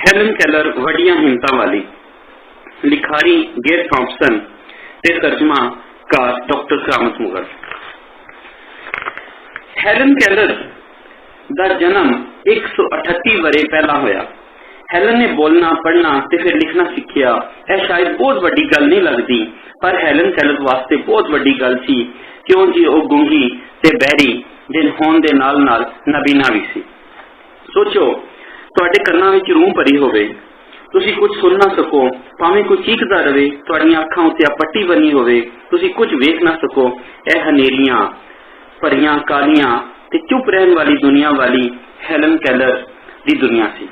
Helen Keller ਵੱਡੀਆਂ ਹਿੰਮਤਾਂ ਵਾਲੀ, ਲਿਖਾਰੀ ਗੇਰ ਥॉम्पसन ਤੇ ਤਰਜਮਾਕਾਰ ਡਾਕਟਰ ਕਰਾਮਤ ਮੁਗਲ। ਹੈਲਨ ਕੈਲਰ ਦਾ ਜਨਮ 138 ਵਰੇ ਪਹਿਲਾਂ ਹੋਇਆ। ਹੈਲਨ ਨੇ ਬੋਲਣਾ, ਪੜ੍ਹਨਾ ਤੇ ਫਿਰ ਲਿਖਣਾ ਸਿੱਖਿਆ। ਇਹ ਸ਼ਾਇਦ ਬਹੁਤ ਵੱਡੀ ਗੱਲ ਨਹੀਂ ਲੱਗਦੀ, ਪਰ ਹੈਲਨ ਕੈਲਰ ਵਾਸਤੇ ਬਹੁਤ ਵੱਡੀ ਗੱਲ ਸੀ, ਕਿਉਂ ਜੀ ਉਹ ਗੂੰਗੀ ਤੇ ਬਹਿਰੀ ਦੇ ਹੋਣ ਦੇ ਨਾਲ ਨਾਲ ਨਬੀਨਾ ਵੀ ਸੀ। ਸੋਚੋ, ਤੁਹਾਡੇ ਕੰਨਾਂ ਵਿੱਚ ਰੂਹ ਭਰੀ ਹੋਵੇ, ਤੁਸੀਂ ਕੁਝ ਸੁਣ ਨਾ ਸਕੋ, ਭਾਵੇਂ ਕੋਈ ਚੀਕਦਾ ਰਹੇ, ਤੁਹਾਡੀਆਂ ਅੱਖਾਂ ਉੱਤੇ ਪੱਟੀ ਬਣੀ ਹੋਵੇ, ਤੁਸੀਂ ਕੁਝ ਵੇਖ ਨਾ ਸਕੋ। ਇਹ ਹਨੇਰੀਆਂ ਭਰੀਆਂ, ਕਾਲੀਆਂ ਤੇ ਚੁੱਪ ਰਹਿਣ ਵਾਲੀ ਦੁਨੀਆ ਵਾਲੀ ਹੈਲਨ ਕੈਲਰ ਦੀ ਦੁਨੀਆ ਸੀ।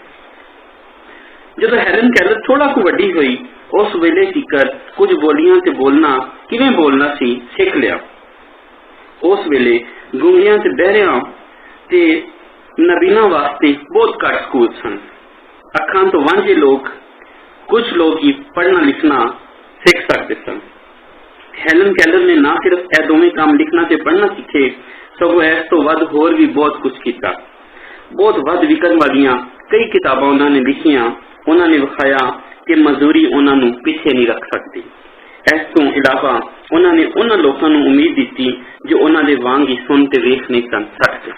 ਜਦੋਂ ਹੈਲਨ ਕੈਲਰ ਥੋੜਾ ਕੁ ਵੱਡੀ ਹੋਈ, ਉਸ ਵੇਲੇ ਤੀਕਰ ਕੁਝ ਬੋਲੀਆਂ ਤੇ ਬੋਲਣਾ, ਕਿਵੇਂ ਬੋਲਣਾ ਸੀ, ਸਿੱਖ ਲਿਆ। ਉਸ ਵੇਲੇ ਗੂੰਗੀਆਂ ਤੇ ਬਹਿਰਿਆਂ ਤੇ ਨਬੀਨਾ ਵਾਸਤੇ ਬਹੁਤ ਘੱਟ ਸਕੂਲ ਸਨ। ਅੱਖਾਂ ਤੋਂ ਵਾਂਝੇ ਲੋਕ, ਕੁਝ ਲੋਕ ਹੀ ਪੜ੍ਹਨਾ ਲਿਖਣਾ ਸਿੱਖ ਸਕਦੇ ਸਨ। ਹੈਲਨ ਕੈਲਰ ਨੇ ਨਾ ਸਿਰਫ ਇਹ ਦੋਵੇਂ ਕੰਮ, ਲਿਖਣਾ ਤੇ ਪੜ੍ਹਨਾ ਸਿੱਖੇ, ਸਗੋਂ ਇਸ ਤੋਂ ਵੱਧ ਹੋਰ ਵੀ ਬਹੁਤ ਕੁਝ ਕੀਤਾ। ਬਹੁਤ ਵੱਧ ਵਿਕਣ ਵਾਲੀਆਂ ਕਈ ਕਿਤਾਬਾਂ ਉਹਨਾਂ ਨੇ ਲਿਖੀਆਂ। ਉਹਨਾਂ ਨੇ ਵਿਖਾਇਆ ਕਿ ਮਜ਼ਦੂਰੀ ਉਹਨਾਂ ਨੂੰ ਪਿੱਛੇ ਨਹੀਂ ਰੱਖ ਸਕਦੀ। ਇਸ ਤੋਂ ਇਲਾਵਾ ਉਹਨਾਂ ਨੇ ਉਹਨਾਂ ਲੋਕਾਂ ਨੂੰ ਉਮੀਦ ਦਿੱਤੀ ਜੋ ਉਹਨਾਂ ਦੇ ਵਾਂਗ ਹੀ ਸੁਣ ਤੇ ਵੇਖ ਨਹੀਂ ਸਨ ਸਕਦੇ।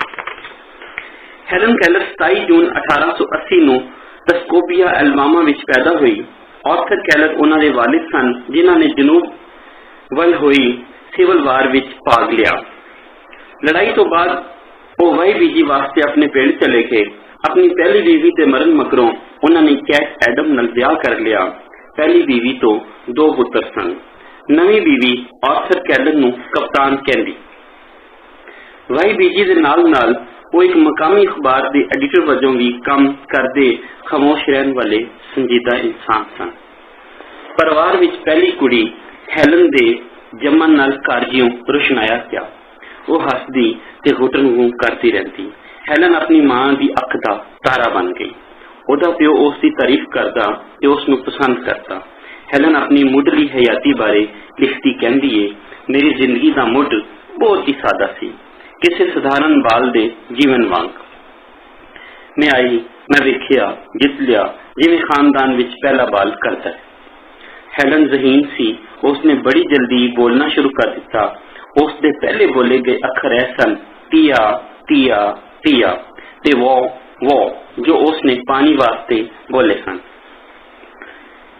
ਹੈਲਨ ਕੈਲਰ 27 ਜੂਨ 1880 ਨੂੰ ਟਸਕੋਪੀਆ, ਐਲਬਾਮਾ ਵਿੱਚ ਪੈਦਾ ਹੋਈ। ਆਰਥਰ ਕੈਲਰ ਉਹਨਾਂ ਦੇ ਵਾਲਿਦ ਸਨ, ਜਿਨ੍ਹਾਂ ਨੇ ਜਨੂਬ ਵੱਲ ਹੋਈ ਸਿਵਲ ਵਾਰ ਵਿੱਚ ਭਾਗ ਲਿਆ। ਲੜਾਈ ਤੋਂ ਬਾਅਦ ਉਹ ਵਾਈ ਬੀਜੀ ਵਾਸਤੇ ਆਪਣੇ ਪਿੰਡ ਚਲੇ ਗਏ। ਆਪਣੀ ਪਹਿਲੀ ਬੀਵੀ ਤੇ ਮਰਨ ਮਗਰੋਂ ਉਹਨਾਂ ਨੇ ਕੈਟ ਐਡਮ ਨਾਲ ਵਿਆਹ ਕਰ ਲਿਆ। ਪਹਿਲੀ ਬੀਵੀ ਤੋਂ 2 ਪੁੱਤਰ ਸਨ। ਨਵੀਂ ਬੀਵੀ ਆਰਥਰ ਕੈਲਰ ਨੂੰ ਕਪਤਾਨ ਕਹਿੰਦੀ। ਵਾਈ ਬੀਜੀ ਦੇ ਨਾਲ ਨਾਲ ਉਹ ਇੱਕ ਮਕਾਮੀ ਅਖਬਾਰ ਦੇ ਐਡੀਟਰ ਵਜੋਂ ਵੀ ਕੰਮ ਕਰਦੇ ਖਾਮੋਸ਼ ਰਹਿਣ ਵਾਲੇ ਸੰਜੀਦਾ ਇਨਸਾਨ ਸਨ। ਪਰਿਵਾਰ ਵਿੱਚ ਪਹਿਲੀ ਕੁੜੀ ਹੈਲਨ ਦੇ ਜੰਮਣ ਨਾਲ ਘਰ ਜਿਉਂ ਰੁਸ਼ਨਾਇਆ ਗਿਆ। ਉਹ ਹੱਸਦੀ ਤੇ ਗੁੱਟਣ ਕਰਦੀ ਰਹਿੰਦੀ। ਹੈਲਨ ਆਪਣੀ ਮਾਂ ਦੀ ਅੱਖ ਦਾ ਤਾਰਾ ਬਣ ਗਈ। ਉਹਦਾ ਪਿਓ ਉਸ ਦੀ ਤਾਰੀਫ ਕਰਦਾ ਤੇ ਉਸ ਨੂੰ ਪਸੰਦ ਕਰਦਾ। ਹੈਲਨ ਆਪਣੀ ਮੁੱਢਲੀ ਹਯਾਤੀ ਬਾਰੇ ਲਿਖਦੀ ਕਹਿੰਦੀ ਏ, ਮੇਰੀ ਜ਼ਿੰਦਗੀ ਦਾ ਮੁੱਢ ਬਹੁਤ ਹੀ ਸਾਦਾ ਸੀ, ਕਿਸੇ ਸਧਾਰਨ ਬਾਲ ਦੇ ਜੀਵਨ ਵਾਂਗ। ਮੈਂ ਆਈ, ਮੈਂ ਵੇਖਿਆ, ਜਿੱਤ ਲਿਆ, ਜਿਵੇਂ ਖਾਨਦਾਨ ਵਿੱਚ ਪਹਿਲਾ ਬਾਲ ਕਰਦਾ ਹੈ। ਹੈਲਨ ਜ਼ਹੀਨ ਸੀ। ਉਸਨੇ ਬੜੀ ਜਲਦੀ ਬੋਲਣਾ ਸ਼ੁਰੂ ਕਰ ਦਿੱਤਾ। ਉਸ ਦੇ ਪਹਿਲੇ ਬੋਲੇ ਗਏ ਅੱਖਰ ਇਹ ਸਨ, ਤੀਆ, ਤੀਆ, ਤੀਆ ਤੇ ਵੋ, ਜੋ ਉਸਨੇ ਪਾਣੀ ਵਾਸਤੇ ਬੋਲੇ ਸਨ।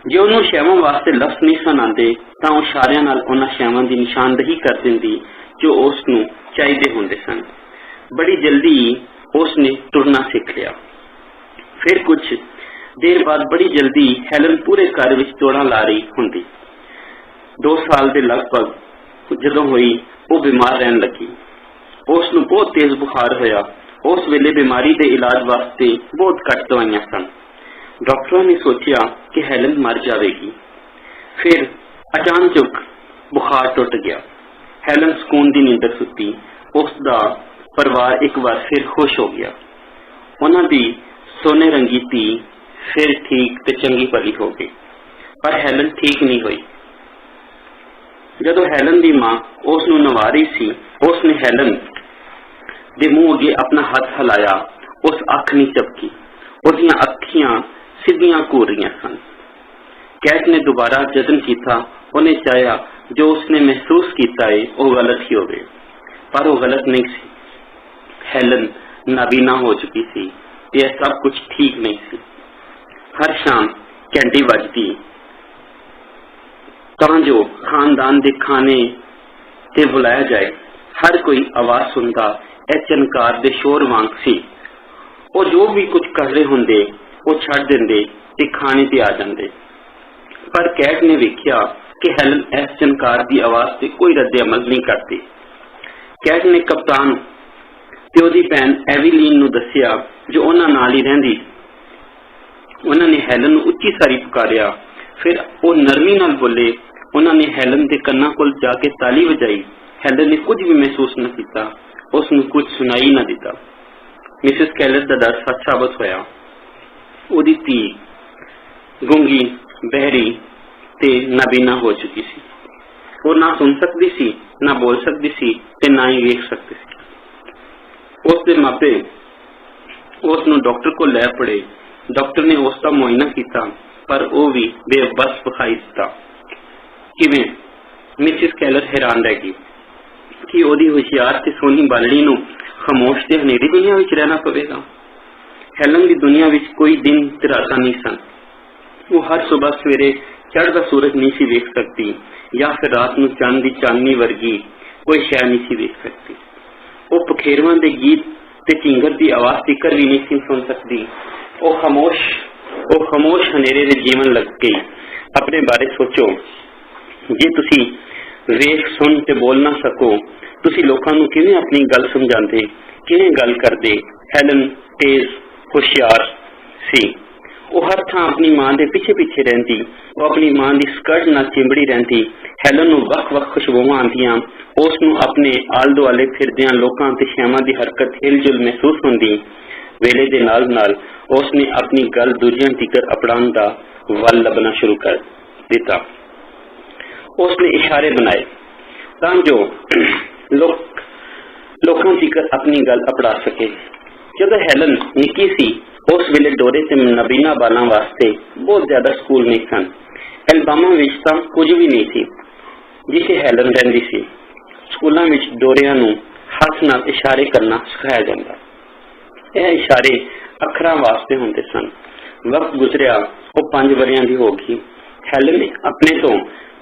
ਜੇ ਉਹਨੂੰ ਸ਼ੈਵਾਂ ਵਾਸਤੇ ਲਫ਼ਜ਼ ਨਹੀਂ ਸਨ ਆਉਂਦੇ, ਤਾਂ ਉਹ ਇਸ਼ਾਰਿਆਂ ਨਾਲ ਉਹਨਾਂ ਸ਼ੈਵਾਂ ਦੀ ਨਿਸ਼ਾਨਦੇਹੀ ਕਰ ਦਿੰਦੀ ਜੋ ਉਸ ਨੂੰ ਚਾਹੀਦੇ ਹੁੰਦੇ ਸਨ। ਬੜੀ ਜਲਦੀ ਉਸਨੇ ਤੁਰਨਾ ਸਿੱਖ ਲਿਆ। ਫਿਰ ਕੁਝ ਦੇਰ ਬਾਅਦ ਬੜੀ ਜਲਦੀ ਹੈਲਨ ਪੂਰੇ ਘਰ ਵਿੱਚ ਦੌੜਾਂ ਲਾ ਰਹੀ ਹੁੰਦੀ। 2 ਸਾਲ ਦੇ ਲਗਭਗ ਜਦੋਂ ਹੋਈ, ਉਹ ਬਿਮਾਰ ਰਹਿਣ ਲੱਗੀ। ਉਸ ਨੂੰ ਬਹੁਤ ਤੇਜ਼ ਬੁਖਾਰ ਹੋਇਆ। ਉਸ ਵੇਲੇ ਬਿਮਾਰੀ ਦੇ ਇਲਾਜ ਵਾਸਤੇ ਬਹੁਤ ਘੱਟ ਦਵਾਈਆਂ ਸਨ। ਡਾਕਟਰਾਂ ਨੇ ਸੋਚਿਆ ਕਿ ਹੈਲਨ ਮਰ ਜਾਵੇਗੀ। ਫਿਰ ਅਚਾਨਕ ਬੁਖਾਰ ਟੁੱਟ ਗਿਆ। ਹੈਲਨ ਸਕੂਨ ਦੀ ਨੀਂਦਰ ਸੁੱਤੀ। ਉਸ ਦਾ ਪਰਿਵਾਰ ਇੱਕ ਵਾਰ ਫਿਰ ਖੁਸ਼ ਹੋ ਗਿਆ। ਉਹਨਾਂ ਦੀ ਸੋਨੇ ਰੰਗੀ ਧੀ ਫਿਰ ਠੀਕ ਤੇ ਚੰਗੀ ਭਲੀ ਹੋ ਗਈ। ਪਰ ਹੈਲਨ ਠੀਕ ਨਹੀਂ ਹੋਈ। ਜਦੋਂ ਹੈਲਨ ਦੀ ਮਾਂ ਉਸ ਨੂੰ ਨਵਾ ਰਹੀ ਸੀ, ਉਸ ਨੇ ਹੈਲਨ ਦੇ ਮੂੰਹ ਅੱਗੇ ਆਪਣਾ ਹੱਥ ਹਿਲਾਇਆ। ਉਸ ਅੱਖ ਨਹੀਂ ਝਪਕੀ। ਉਹਦੀਆਂ ਅੱਖੀਆਂ ਸਿੱਧੀਆਂ ਘੂਰ ਰਹੀਆਂ ਸਨ। ਕੈਟ ਨੇ ਦੁਬਾਰਾ ਯਤਨ ਕੀਤਾ। ਉਹਨੇ ਚਾਹਿਆ ਜੋ ਉਸਨੇ ਮਹਿਸੂਸ ਕੀਤਾ ਹੈ ਉਹ ਗਲਤ ਹੀ ਹੋਵੇ, ਪਰ ਉਹ ਗਲਤ ਨਹੀਂ ਸੀ। ਹੈਲਨ ਨਾਬੀਨਾ ਹੋ ਚੁੱਕੀ ਸੀ ਤੇ ਇਹ ਸਭ ਕੁਝ ਠੀਕ ਨਹੀਂ ਸੀ। ਹਰ ਸ਼ਾਮ ਘੰਟੀ ਵੱਜਦੀ ਤਾਂ ਜੋ ਖਾਨਦਾਨ ਦੇ ਖਾਣੇ ਤੇ ਬੁਲਾਇਆ ਜਾਏ। ਹਰ ਕੋਈ ਆਵਾਜ਼ ਸੁਣਦਾ। ਇਹ ਚਨਕਾਰ ਦੇ ਸ਼ੋਰ ਵਾਂਗ ਸੀ। ਉਹ ਜੋ ਵੀ ਕੁਝ ਕਰ ਰਹੇ ਹੁੰਦੇ, ਉਹ ਛੱਡ ਦਿੰਦੇ ਤੇ ਖਾਣੇ ਤੇ ਆ ਜਾਂਦੇ। ਪਰ ਕੈਟ ਨੇ ਵੇਖਿਆ ਕਿ ਹੈਲਨ ਇਸ ਚਨਕਾਰ ਦੀ ਆਵਾਜ਼ ਤੇ ਕੋਈ ਰੱਦੇ ਅਮਲ ਨਹੀਂ ਕਰਦੀ। ਕੈਟ ਨੇ ਕਪਤਾਨ ਤੇ ਉਹਦੀ ਭੈਣ ਐਵੀਲੀਨ ਨੂੰ ਦੱਸਿਆ, ਜੋ ਉਹਨਾਂ ਨਾਲ ਹੀ ਰਹਿੰਦੀ। ਉਹਨਾਂ ਨੇ ਹੈਲਨ ਨੂੰ ਉੱਚੀ ਸਾਰੀ ਪੁਕਾਰਿਆ। ਫਿਰ ਉਹ ਨਰਮੀ ਨਾਲ ਬੋਲੇ। ਉਹਨਾਂ ਨੇ ਹੈਲਨ ਦੇ ਕੰਨਾਂ ਕੋਲ ਜਾ ਕੇ ਤਾਲੀ ਵਜਾਈ। ਹੈਲਨ ਨੇ ਕੁਝ ਵੀ ਮਹਿਸੂਸ ਨਾ ਕੀਤਾ। ਉਸ ਨੂੰ ਕੁਝ ਸੁਣਾਈ ਨਾ ਦਿੱਤਾ। ਮਿਸਿਸ ਕੈਲਰ ਦਾ ਡਰ ਸੱਚ ਸਾਬਤ ਹੋਇਆ। ਉਹਦੀ ਧੀ ਗੂੰਗੀ, ਬਹਿਰੀ ਤੇ ਨਾਬੀਨਾ ਹੋ ਚੁੱਕੀ ਸੀ। ਉਹ ਨਾ ਸੁਣ ਸਕਦੀ ਸੀ, ਨਾ ਬੋਲ ਸਕਦੀ ਸੀ ਤੇ ਨਾ ਹੀ ਵੇਖ ਸਕਦੀ ਸੀ। ਉਸ ਦੇ ਮਾਪੇ ਉਸ ਨੂੰ ਡਾਕਟਰ ਕੋਲ ਲੈ ਪੜੇ। डॉक्टर ने उसका मुआयना किया पर वह भी बेबस विखाई दिता। किवें? मिसिस कैलर हैरान रह गई कि ओदी होशियार ते सोहनी बालड़ी नूं खामोश ते हनेरी दुनिया विच रहना पवेगा। हैलन दी दुनिया विच कोई दिन ते रातां नहीं सन। वो हर सुबह सवेरे चढ़दा सूरज नहीं सी वेख सकती या फिर रात नूं चंद दी चांदनी वर्गी कोई शै नहीं सी वेख सकती। वो पखेरवां दे गीत ते चिंगर दी आवाज तिकर भी नहीं सी सुन सकती। वो खामोश हनेरे दे जीवन लग गई। अपने बारे सोचो, जे तुसी वेख सुन ते बोल ना सको, तुसी लोकां नूं किवें अपनी गल समझांदे, किवें गल करदे? हैलन तेज होशियार सी। वो हर थां अपनी मां दे पिछे पिछे रहिंदी। वो अपनी मां दी स्कर्ट नाल चिंबड़ी रहिंदी। हैलन नूं वख-वख खुशबूआं आंदियां। उस नूं अपने आल दुआले फिरदियां लोकां ते शैवां दी हरकत हिल-जुल महसूस हुंदी। वेले दे नाल-नाल उसने अपनी गल दूजियां तिकर अपनाउण दा वल लभना शुरू कर दिता। उसने इशारे बनाए तां जो लोकां तिकर अपनी गल अपना सके। जदों हैलन निक्की सी उस वेले डोरे ते नबीना बालां वास्ते बहुत ज्यादा स्कूल नहीं सन। एल्बामा विच तां कुछ भी नहीं सी जिथे हैलन रहिंदी सी। स्कूलों विच डोरियां नूं हथ नाल इशारे करना सिखाया जांदा। यह इशारे अखरां वास्ते हुंदे सन। वक्त गुजरिया वो 5 वरियां दी हो गई। हैलन ने अपने तो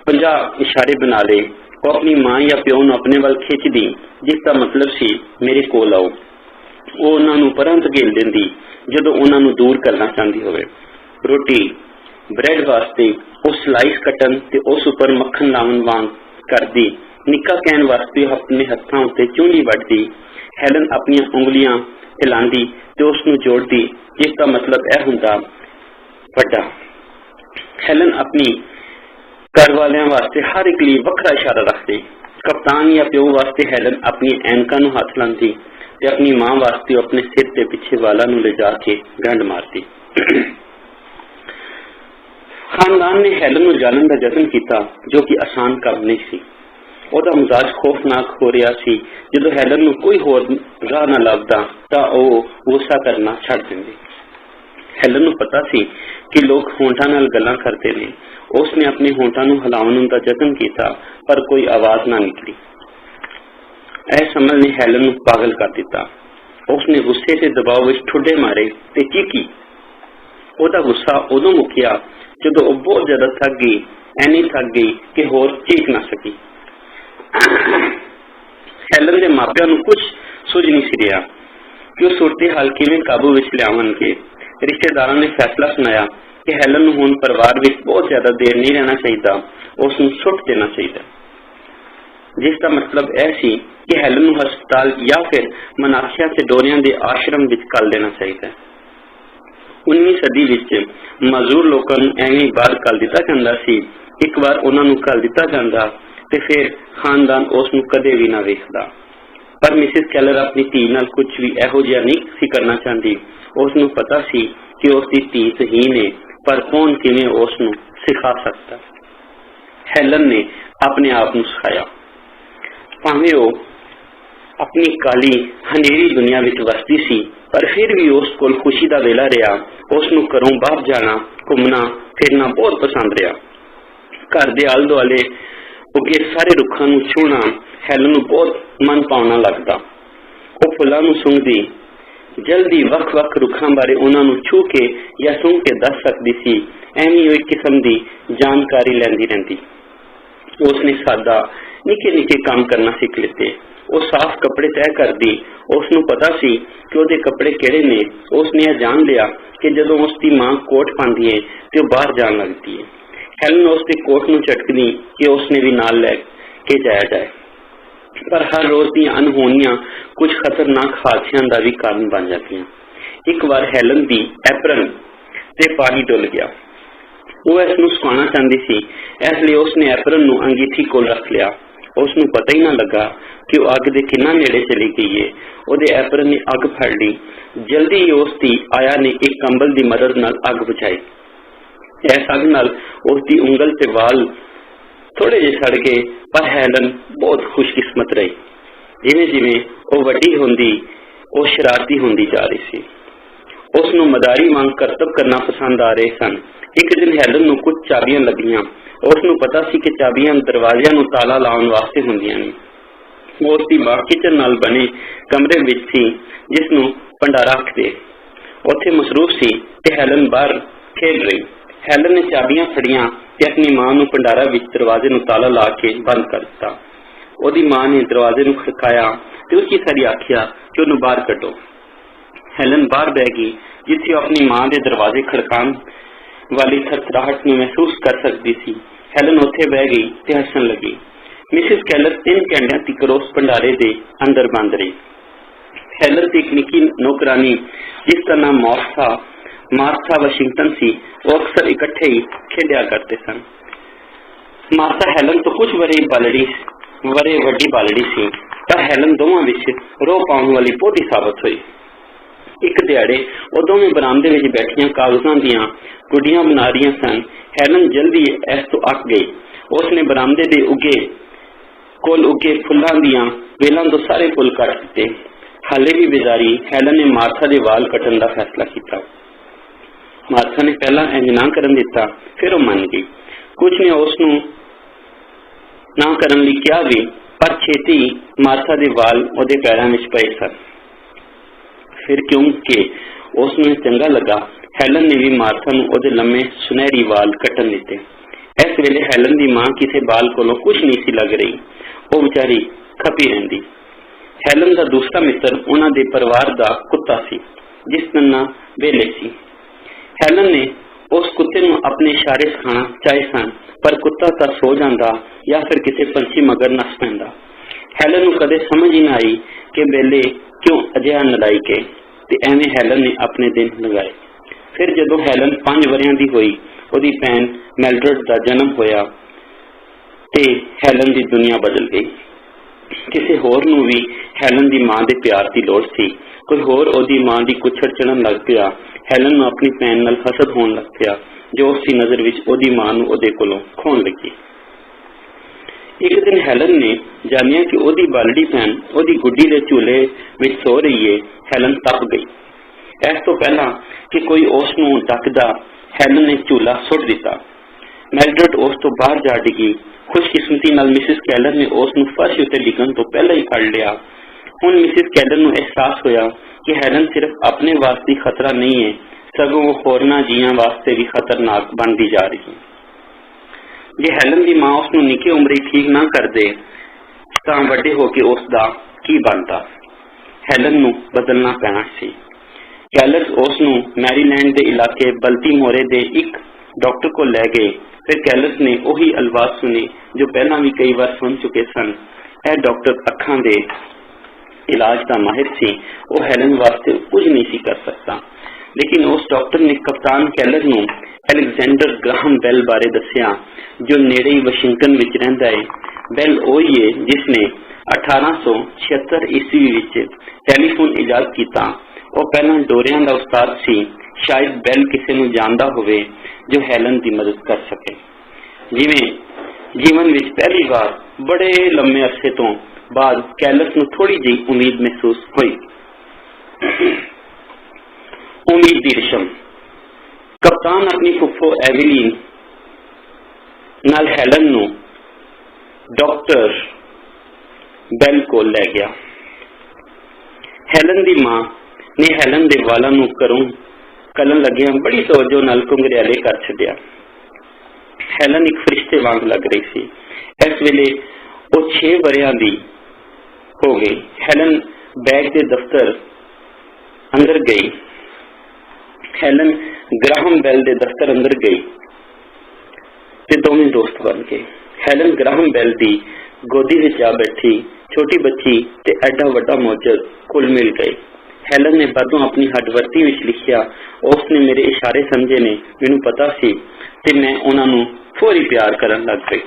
50 इशारे बना ले। वो अपनी मां या प्यो नूं अपने वल खिंचदी जिसका मतलब सी मेरे कोल आओ। वो उन्हां नूं परां धकेल दिंदी जदों उन्हां नूं दूर करना चाहती होवे। रोटी ब्रेड वास्ते वो स्लाइस कटन ते उस उपर मक्खन लावन वांग करदी। निक्का कहण वास्ते अपने हत्थां उत्ते चूंडी वड्डदी। हैलन अपनी उंगलियां हिलांदी ते उस नूं जोड़दी जिसका मतलब यह हुंदा वड्डा। हैलन अपनी घर वालियां वास्ते हर एक लिए वखरा इशारा रखदी। कप्तान या प्यो वास्ते हैलन अपनी ऐनकां नूं हथ लांदी ते अपनी मां वास्ते अपने सिर ते पिछे वाला नूं ले जाके गंढ मारदी। खानदान ने हैलन नूं जाणन दा यतन किया जो कि आसान काम नहीं सी। ਉਹਦਾ ਮਿजाज खौफनाक हो रहा सी। ਜਦੋਂ हैलन ਨੂੰ कोई होर राह ना ਲੱਭਦਾ ਤਾਂ ਉਹ ਗੁੱਸਾ करना ਛੱਡ ਦਿੰਦੀ। हैलन ਨੂੰ पता सी कि लोग होंठਾਂ ਨਾਲ ਗੱਲਾਂ ਕਰਦੇ ਨੇ। उसने अपने होंठਾਂ ਨੂੰ ਹਿਲਾਉਣ ਦਾ यतन किया पर कोई आवाज ना निकली। यह समझ ने हैलन ਨੂੰ पागल कर दिता। उसने गुस्से के दबाव विच ठुड्डे मारे ते चीकी। ਉਹਦਾ गुस्सा उदों मुक्या जदों ਉਹ बहुत ज्यादा थक गई। ऐनी थक गई कि होर चीख ना सकी। हैलन के मापिया नूं कुछ सुझ नहीं सी रहा कि वो सूरत हाल किवें काबू विच लियावणगे। रिश्तेदारों ने फैसला सुनाया कि हैलन नूं हुण परिवार विच बहुत ज्यादा देर नहीं रहना चाहिए, उसनूं सुट देना चाहिए। जिसका मतलब यह सी कि हैलन नूं हस्पताल या फिर मनाखिया ते डोरियां दे आश्रम विच कल देना चाहिए। 19वीं सदी विच मजदूर लोकां नूं एवें बाहर कल दिता जांदा सी। एक बार उन्हां नूं कल दिता जांदा ते फिर खानदान उसनूं कदे भी ना वेखदा। पर मिसिस कैलर अपनी धी नाल कुछ भी इहो जिहा नहीं सी करना चाहती। उसनूं पता सी कि उसकी धी सहीन है पर कौन किवें उसनूं सिखा सकता। हैलन ने अपने आप नूं सिखाया। भावें वो अपनी काली हनेरी दुनिया विच वसदी सी पर फिर भी उस कोल खुशी दा वेला रहा। उसनूं घरों बाहर जाना घूमना फिरना बहुत पसंद रहा। घर दे आले दुआले उगे सारे रुखां नूं छूहना हैलन नूं बहुत मन पावना लगदा। वो फुल्लां नूं सूंघदी जल्दी वख-वख रुखां बारे उन्हां नूं छू के या सूंघ के दस सकदी सी। एवें एक किस्म दी जानकारी लैंदी रहिंदी। उसने सादा निके निके काम करना सीख लिते। वो साफ कपड़े तय करदी। उसनूं पता सी कि उहदे कपड़े किहड़े ने। उसने यह जान लिया कि जदों उसकी मां कोट पांदी है ते वो बाहर जाण लगदी है। हैलन उसके कोट नूं झटकदी कि उसने भी नाल लै के जाया जाए। पर हर रोज दी अनहोनियां कुछ खतरनाक हादसियां दा भी कारण बन जातीआं। एक बार हैलन दी एप्रन ते पानी डुल गया। वो इसनूं सुकाना चाहती सी, इसलिए उसने एप्रन नूं अंगीठी कोल रख लिया। उसनूं पता ही ना लगा कि वो अग दे किन्ना नेड़े चली गई है। उहदे एप्रन ने अग फड़ ली। जल्दी ही उसकी आया ने एक कंबल की मदद नाल अग बुझाई। इस अग नाल उसकी उंगल ते वाल थोड़े जे सड़ गए पर हैलन बहुत खुशकिस्मत रही। जिवें जिवें वो वड्डी होंदी वो शरारती होंदी जा रही सी। उसनू मदारी वांग करतब करना पसंद आ रहे सन। एक दिन हैलन नू कुछ चाबियां लगियां। उसनू पता सी कि चाबियां दरवाजियां नू ताला लाउण वास्ते हुंदियां ने। वो उसदी मां किचन नाल बने कमरे विच सी जिसनू भंडारा आखदे। उत्थे मसरूफ सी ते हैलन बाहर खेल रही। हैलन ने चाबियां फड़ियां ते अपनी मां नू भंडारा विच दरवाजे नू ताला ला के बंद कर दिता। ओदी मां ने दरवाजे नू खड़काया ते उसी सारी आखिया कि उन्हें बाहर कड्डो। हैलन बाहर बह गई जिथे अपनी मां के दरवाजे खड़कान वाली थरथराहट में महसूस कर सकती सी। हैलन उत्थे बह गई ते हसन लगी। मिसिस कैलर 3 घंटिया तिकर उस भंडारे दे अंदर बंद रही। हैलन की एक निकी नौकरानी जिसका नाम मार्था वाशिंगटन सी, वो अक्सर इकट्ठे ही खेलिया करते सन। मार्था हैलन तो कुछ वरे वड्डी बालड़ी सी, पर हैलन दोवां विच रोह पाउण वाली पोती साबित हुई। एक दिहाड़े वो दोवें बरामदे विच बैठियां कागजां दियां गुड्डियां बना रही सन। हैलन जल्दी इस तो अक गई। उसने बरामदे दे उगे फुल्लां दियां वेलां तो सारे फुल कट दिते। हाले भी बेजारी हैलन ने मार्था दे वाल कटन दा फैसला किया। मार्था ने पहला इंज ना करन दिता, फिर वो मन गई। कुछ ने उसनू ना करन लई कहा भी, पर छेती मार्था दे वाल ओदे पैरां विच पए सन। फिर क्योंकि उसनू चंगा लगा, हैलन ने भी मार्था नू ओदे लम्मे सुनहरी वाल कटन दिते। इस वेले हैलन दी मां किसी बाल कोलों कुछ नहीं सी लग रही। वो बेचारी खपी रहिंदी। हैलन दा दूसरा मित्र उन्हां दे परिवार दा कुत्ता सी, जिस ना वेले सी। हैलन ने उस कुत्ते नू अपने इशारे सिखाना चाहे सन, पर कुत्ता तां सो जांदा या फिर किसी पंछी मगर नस पैंदा। हैलन नू कदे समझ ही ना आई कि बेले क्यों अजिहा नलायक है, ते एवें हैलन ने अपने दिन लगाए। फिर जदों हैलन 5 वरियां दी होई, ओदी भैन मैल्ड्रेड दा जन्म होया ते हैलन दी दुनिया बदल गई। किसी होर नू भी हैलन दी मां दे प्यार दी लोड़ सी। कोई होर ओदी मां दी कुछड़ चढ़न लग पिया। हैलन नू अपनी भैन नाल हसद होण लग पिया, जो उसकी नजर विच ओदी मां नू ओदे कोलों खोण लगी। एक दिन हैलन ने जानिया कि ओदी बालड़ी भैन ओदी गुड्डी दे झूले विच सो रही है। हैलन तप गई। इस तो पहला कि कोई उसनू डकदा, हैलन ने झूला सुट दिता। मैल्ड्रेड उस तो बाहर जा डिगी। खुशकिस्मती नाल मिसिस कैलर ने उसनू फर्श उत्ते डिगन तो पहला ही फड़ लिया। हुण मिसिस कैलर नू एहसास होया कि हैलन सिर्फ अपने वास्ते खतरा नहीं है, सगों वो होरना जियां वास्ते भी खतरनाक बनती जा रही है। जे हैलन दी मां उसनू निके उमरे ठीक ना कर दे तां वड्डे होके उसदा की बनता। हैलन नू बदलना पैना सी। कैलर्स उसनू मैरीलैंड दे इलाके बल्टीमोरे दे एक डॉक्टर को ले गए। फिर कैलर्स ने वही अलवाज सुने जो पहला भी कई बार सुन चुके सन। यह डॉक्टर अखां दे इलाज का माहिर सी। वो हैलन वास्ते कुछ नहीं सी कर सकता, लेकिन उस डॉक्टर ने कप्तान कैलर नू अलेक्जेंडर ग्राहम बेल बारे दसिया, जो नेड़े ही वाशिंगटन विच रहिंदा है। बेल ओही है जिसने 1876 ईस्वी विच टेलीफोन इजाद किया। वो पहला डोरियां दा उस्ताद सी। शायद बेल किसी नू जानदा होवे जो हैलन की मदद कर सके। जिवें जीवन विच पहली बार बड़े लंबे अरसे तो बाद कैलर्स नू थोड़ी जी उम्मीद महसूस हुई। उम्मीद दी रेशम। कप्तान अपनी फुफो एवेलीन नाल हैलन नू डॉक्टर बेल को ले गया। हैलन दी मां ने हैलन दे वालां नू घरों कलन लगिया बड़ी तवज्जो नाल घुंघरियाले कर छड्डिया। हैलन एक फरिश्ते वांग लग रही सी। इस वेले वो 6 वरियां दी हो गई। हैलन बैग के दफ्तर अंदर गई। हैलन ग्राहम बेल दे दफ्तर अंदर गई ते दोवें दोस्त बन गए। हैलन ग्राहम बेल दी गोदी विच आ बैठी। छोटी बच्ची ते एडा वड्डा मौजद कुल मिल गए। हैलन ने बादों अपनी हडवर्ती विच लिखिया, उसने मेरे इशारे समझे ने, मैनू पता सी ते मैं उन्हां नू फौरी प्यार करन लग गई।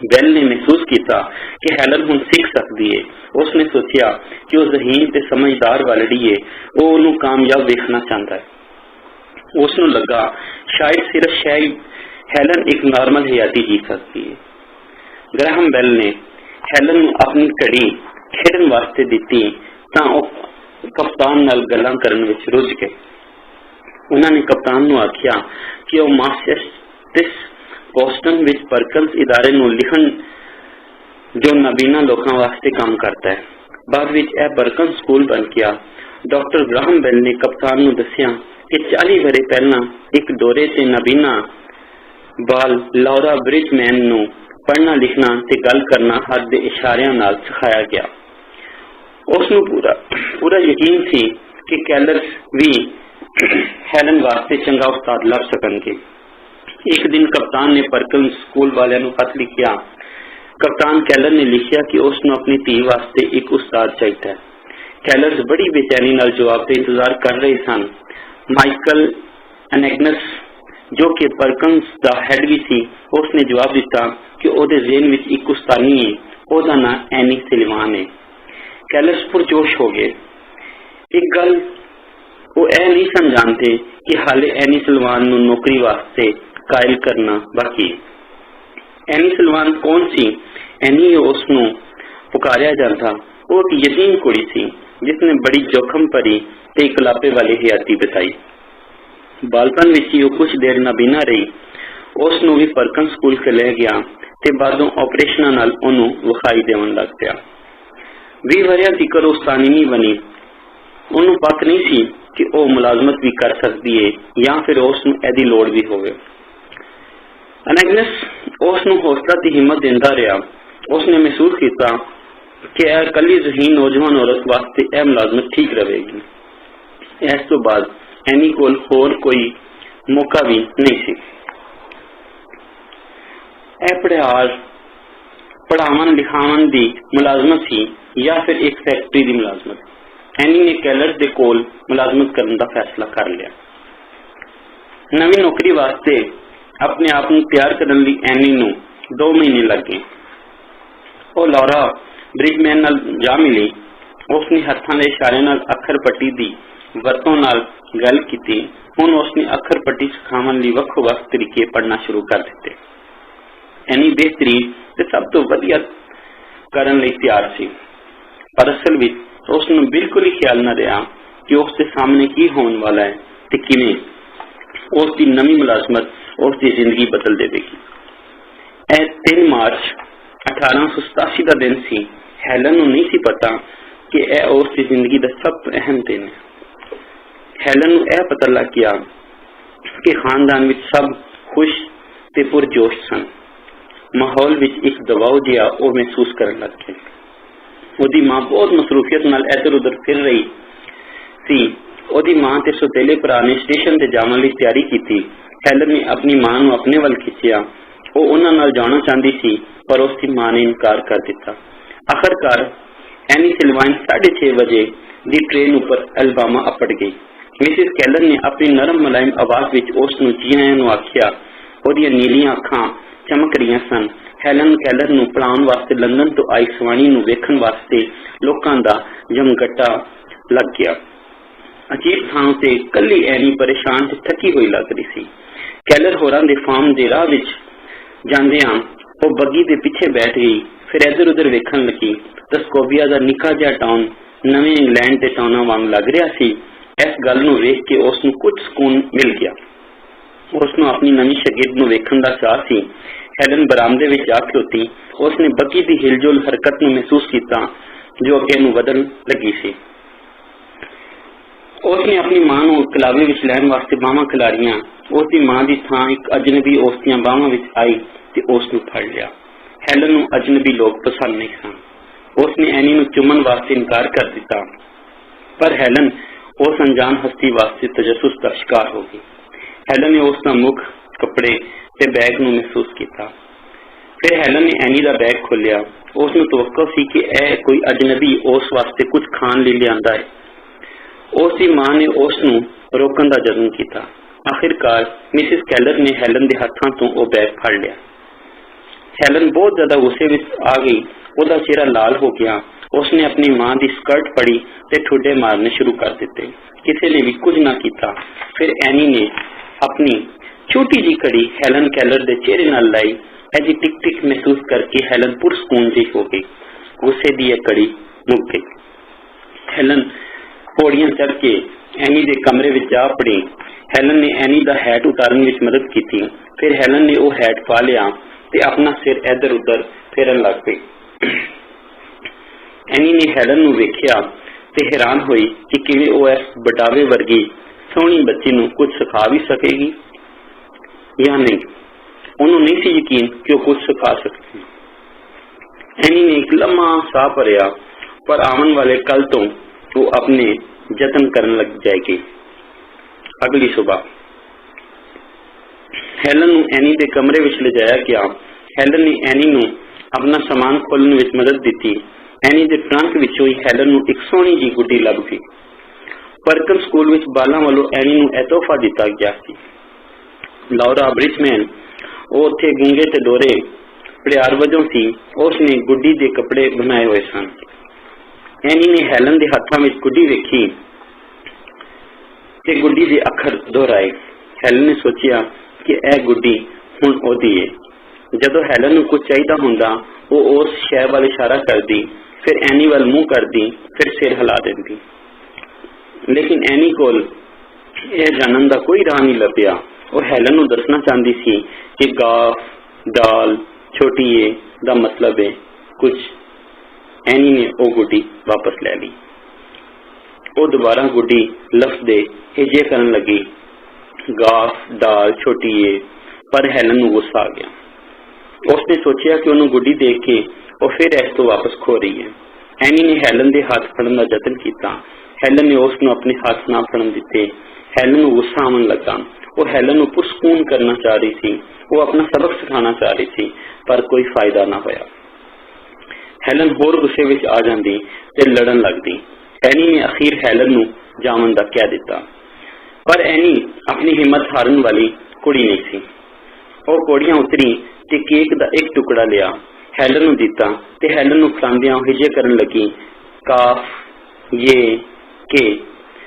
बेल ने महसूस किया कि हैलन हुण सीख सकती है। उसने सोचा कि वह ज़हीन ते समझदार वालड़ी है, वो उन्हों कामयाब देखना चाहता है। उसनू लगा शायद हैलन एक नॉर्मल हयाती जी सकती है। ग्राहम बेल ने हैलन नू अपनी घड़ी खेडन वास्ते दिती तां कप्तान नाल गल्लां करन विच रुझ गए। उन्होंने कप्तान नूं आख्या कि वह मास्टेटिस बोस्टन विच परकल्स इदारे नूं लिखण जो नबीना लोगों वास्ते काम करता है। बाद विच यह बर्कन स्कूल बन गया। डॉक्टर ग्राहम बेल ने कप्तान नूं दस्सिया कि 40 वरे पहला एक दौरे से नबीना बाल लौरा ब्रिजमैन नूं पढ़ना लिखना ते गल करना हद दे इशारियां नाल सिखाया गया। उसनूं पूरा यकीन सी कि कैलर्स भी हेलन वास्ते चंगा उस्ताद लभ सकणगे। एक दिन कप्तान ने परकल स्कूल वालियां नूं खत लिखिया। कप्तान कैलर ने लिखिया कि उसनूं अपनी धी वास्ते एक उस्ताद चाहिए। कैलर्स बड़ी बेचैनी नाल जवाब दे इंतजार कर रहे सन। माइकल एनेगनस जो कि परकन्स दा हेड भी सी, उसने जवाब दिता कि ओदे ज़हन विच एक उस्तानी है, ओदा नाम एनी सिल्वान है। कैलर्स पुरजोश हो गए। एक गल वो ए नहीं समझाते कि हाले एनी सिल्वान नूं नौकरी वास्ते कायल करना बाकी। एनी सिल्वान कौन सी? एनी उसनूं पुकारिया जाता। वो एक यतीम कुड़ी सी जिसने बड़ी जोखम भरी ते इकलापे वाली हयाती बिताई। बालपन विच ही कुछ देर नबीना रही। उसनूं भी परकन स्कूल के ले गया ते बादों ऑपरेशनां नाल ओनूं विखाई देवन लग पिया। 20 वरियां तिकर उस्तानी नहीं बनी। ओनूं पक नहीं सी कि वह मुलाजमत भी कर सकती है या फिर उसनूं एदी लोड़ भी होवे। एनेगनस उसनूं हौसला ते हिम्मत देंदा रहा। उसने महसूस किया कि यह कली ज़हीन नौजवान औरत वास्ते यह मुलाजमत ठीक रहेगी। इस तो बाद एनी कोल होर कोई मौका भी नहीं सी। पढ़ावन लिखावन दी मुलाजमत सी या फिर एक फैक्ट्री दी मुलाजमत। एनी ने कैलर दे कोल मुलाजमत करने का फैसला कर लिया। नवी नौकरी वास्ते अपने आप को तैयार करने लई एनी नूं 2 महीने लग गए। वो लौरा ब्रिजमैन नाल जा मिली। उसने हत्थां दे इशारे नाल अखर पट्टी दी वरतों नाल गल कीती। हुण उसने अखर पट्टी सिखावन लई ਵੱਖ-ਵੱਖ तरीके पढ़ना शुरू कर दिते। एनी बेहतरीन ते सब तो वधिया करन लई तैयार सी, पर असल विच उसनूं बिल्कुल ही ख्याल न रहा कि उसके सामने की होने वाला है ते किवें उसकी नवी मुलाजमत उसकी जिंदगी बदल देगी। 3 मार्च 1887 का दिन सी। हेलन नूं नहीं सी पता कि यह उसकी जिंदगी का सब तो अहम दिन है। हेलन नूं यह पता लग गया कि खानदान विच सब खुश ते पुरजोश सन। माहौल विच एक दबाव जिहा वो महसूस करन लग गए। उसदी मां बहुत मसरूफियत नाल इधर उधर फिर रही सी। उसदी मां ते सौतेले भरा ने स्टेशन ते जावन लई तैयारी की। हेलन ने अपनी मां नूं अपने वल खिंचिया। वो उन्हां नाल जाना चाहती सी, पर उसकी मां ने इनकार कर दिता। आखिरकार एनी सिल्वान 6:30 बजे दी ट्रेन ऊपर अल्बामा अपड़ गई। मिसिस कैलर ने अपनी नरम मुलायम आवाज विच उसनूं जी आयां नूं आखिया। ओहदियां नीलियां अखां चमक रही सन। हेलन कैलर नूं पढ़ाउण वास्ते लंदन तो आई सवाणी नूं वेखण वास्ते लोकां दा जमघटा लग गया। अजीब थां ते कली एनी परेशान ते थकी हुई लग रही सी। कैलर होरां दे फार्म दे राह विच जांदियां वो बग्गी दे पिछे बैठ गई। फिर इधर उधर वेखण लगी। टस्कोविया दा निक्का जिहा टाउन नवे इंग्लैंड के टाउनां वांग लग रहा सी। इस गल नूं वेख के उसनूं कुछ सुकून मिल गया। उसनूं अपनी नवी शगिर्द नूं वेखण दा चाह सी। हेलन बरामदे विच आ खलोती। उसने बग्गी दी हिलजुल हरकत नूं महसूस किया जो अगे नूं बदल लगी सी। उसने अपनी मां नूं कलावे विच लैण वास्ते बाहां खिलारियां। उसकी मां की थां एक अजनबी उसदियां बाहां विच आई ते उसनूं फड़ लिया। हेलन नूं अजनबी लोग पसंद नहीं सन। उसने एनी नूं चुमन वास्ते इनकार कर दिता, पर हेलन उस अनजान हस्ती वास्ते तजस्सुस का शिकार हो गई। हेलन ने उसका मुख, कपड़े ते बैग नूं महसूस किया। फिर हेलन ने एनी का बैग खोलिया। उसनूं तवक्को सी कि यह कोई अजनबी उस वास्ते कुछ खाण लई लिआंदा है। उसकी मां ने उसनूं रोकण का जतन किया। आखिरकार मिसिस कैलर ने हेलन के हाथों तो वह बैग फड़ लिया। हेलन बहुत ज्यादा गुस्से में आ गई। उसका चेहरा लाल हो गया। उसने अपनी मां की स्कर्ट फड़ी ते ठुड्डे मारने शुरू कर दिते। किसी ने भी कुछ ना किया। फिर एनी ने अपनी छोटी जी कड़ी हेलन कैलर के चेहरे नाल लाई। ऐसी टिक टिक महसूस करके हेलन पुरस्कून जी हो गई। गुस्से की यह कड़ी मुक गई। हेलन पौड़ियां चढ़ के एनी दे कमरे विच जा पड़ी। हैलन ने एनी दा हैट उतारन विच मदद की। फिर हैलन ने वो हैट पा लिया ते अपना सिर इधर उधर फेरन लग पई। एनी ने हैलन नूं वेखिया ते हैरान हुई कि किवें वो इस बटावे वर्गी सोहनी बच्ची नूं कुछ सिखा भी सकेगी या नहीं। उन्होंने नहीं सी यकीन कि वो कुछ सिखा सकती। एनी ने एक लम्हा साह भरिया, पर आवन वाले कल तो वो अपने जतन करने लग जाएगी। अगली सुबह हैलन नूं एनी दे कमरे विच ले जाया गया। हैलन ने एनी नूं अपना सामान खोलने विच मदद दी। एनी दे ट्रंक विचों ही हैलन नूं एक सोहनी जी गुड्डी लभ गई। परकन स्कूल विच बालां वालों एनी नूं यह तोहफा दिता गया सी। लौरा ब्रिजमैन वो उत्थे गूंगे ते डोरे प्यार वजों सी। उसने गुड्डी दे कपड़े बनाए हुए सन। एनी ने हैलन दे हत्थां विच गुड्डी वेखी ते गुड्डी दे अखर दोहराए। हैलन ने सोचिया कि यह गुड्डी हुण ओदी है। जदों हैलन नूं कुछ चाहिदा हुंदा वो उस शै वाल इशारा करदी, फिर एनी वाल मुंह करदी, फिर सिर हिला देंदी। लेकिन एनी कोल यह जानन दा कोई राह नहीं लभ्या। वो हैलन नूं दसना चाहती सी कि गाफ, डाल, छोटी ए दा मतलब है कुछ। एनी ने वो गुड्डी वापस ले ली। वो दोबारा गुड्डी लफ्ज दे हिजे करन लगी, गाफ, डाल, छोटी ए। पर हैलन नूं गुस्सा आ गया। उसने सोचा कि उन्होंने गुड्डी देख के वो फिर इस तो वापस खो रही है। एनी ने हैलन दे हाथ फड़न का जतन किया। हैलन ने उसनूं अपने हाथ ना फड़न दिते। हैलन नूं गुस्सा आवन लगा। वो हैलन नूं पुरस्कून करना चाह रही थी। वो अपना सबक सिखाना चाह रही थी, पर कोई फायदा ना होया। हैलन होर गुस्से विच आ जाती ते लड़न लगती। एनी ने अखीर हैलन नूं जावन दा कह दिता। पर एनी अपनी हिम्मत हारन वाली कुड़ी नहीं सी। वो पौड़ियां उतरी ते केक दा एक टुकड़ा लिया, हैलन नूं दिता ते हैलन नूं फड़ांदियां हिजे करन लगी, काफ, ये, के।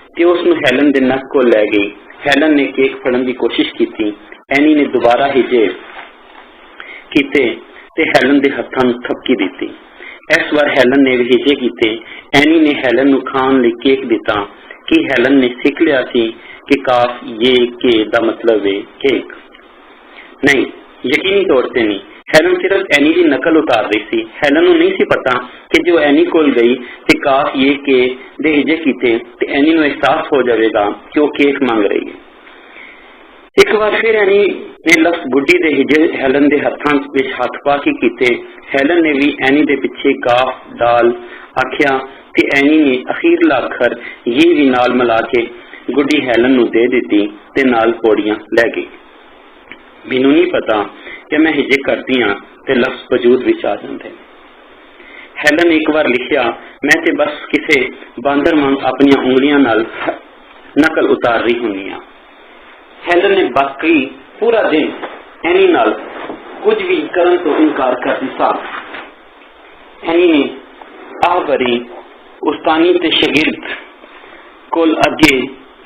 ते उसनूं हैलन दे नक कोल लै गई। हैलन ने केक फड़न की कोशिश की। एनी ने दोबारा हिजे कीते ते हैलन दे हत्थां नूं थपकी दी। इस बार हैलन ने भी हिजे कीते। एनी ने हैलन नूं खाण लई केक दिता कि हैलन ने सीख लिया सी कि काफ, ये, के दा मतलब है केक। नहीं, यकीनी तौर से नहीं। हैलन सिर्फ एनी की नकल उतार रही थी। हैलन नूं नहीं सी पता कि जो एनी कोल गई ते काफ, ये, के दे हिजे कीते ते एनी नूं एहसास हो जाएगा कि वो केक मांग रही है। एक बार फिर एनी ने लफ्ज गुड्डी दे हिजे हैलन दे हत्थां विच हथ पा के कीते। हैलन ने भी एनी दे पिछे गाफ, डाल आखिया ते एनी ने अखीरला अखर ये भी नाल मिला के गुड्डी हैलन नूं दे दिती ते नाल पौड़ियां लै गई। मैनूं नहीं पता कि मैं हिजे करती हाँ ते लफ्ज वजूद विच आ जांदे। हैलन एक बार लिखिया, मैं ते बस किसे बांदर वांग अपनी उंगलियां नाल नकल उतार रही हुंदी हां। हैलन ने बाकी पूरा दिन एनी नाल कुछ भी करन तो इनकार कर दिता। एनी ने आ भरी उस्तानी ते शागिर्द कोल अगे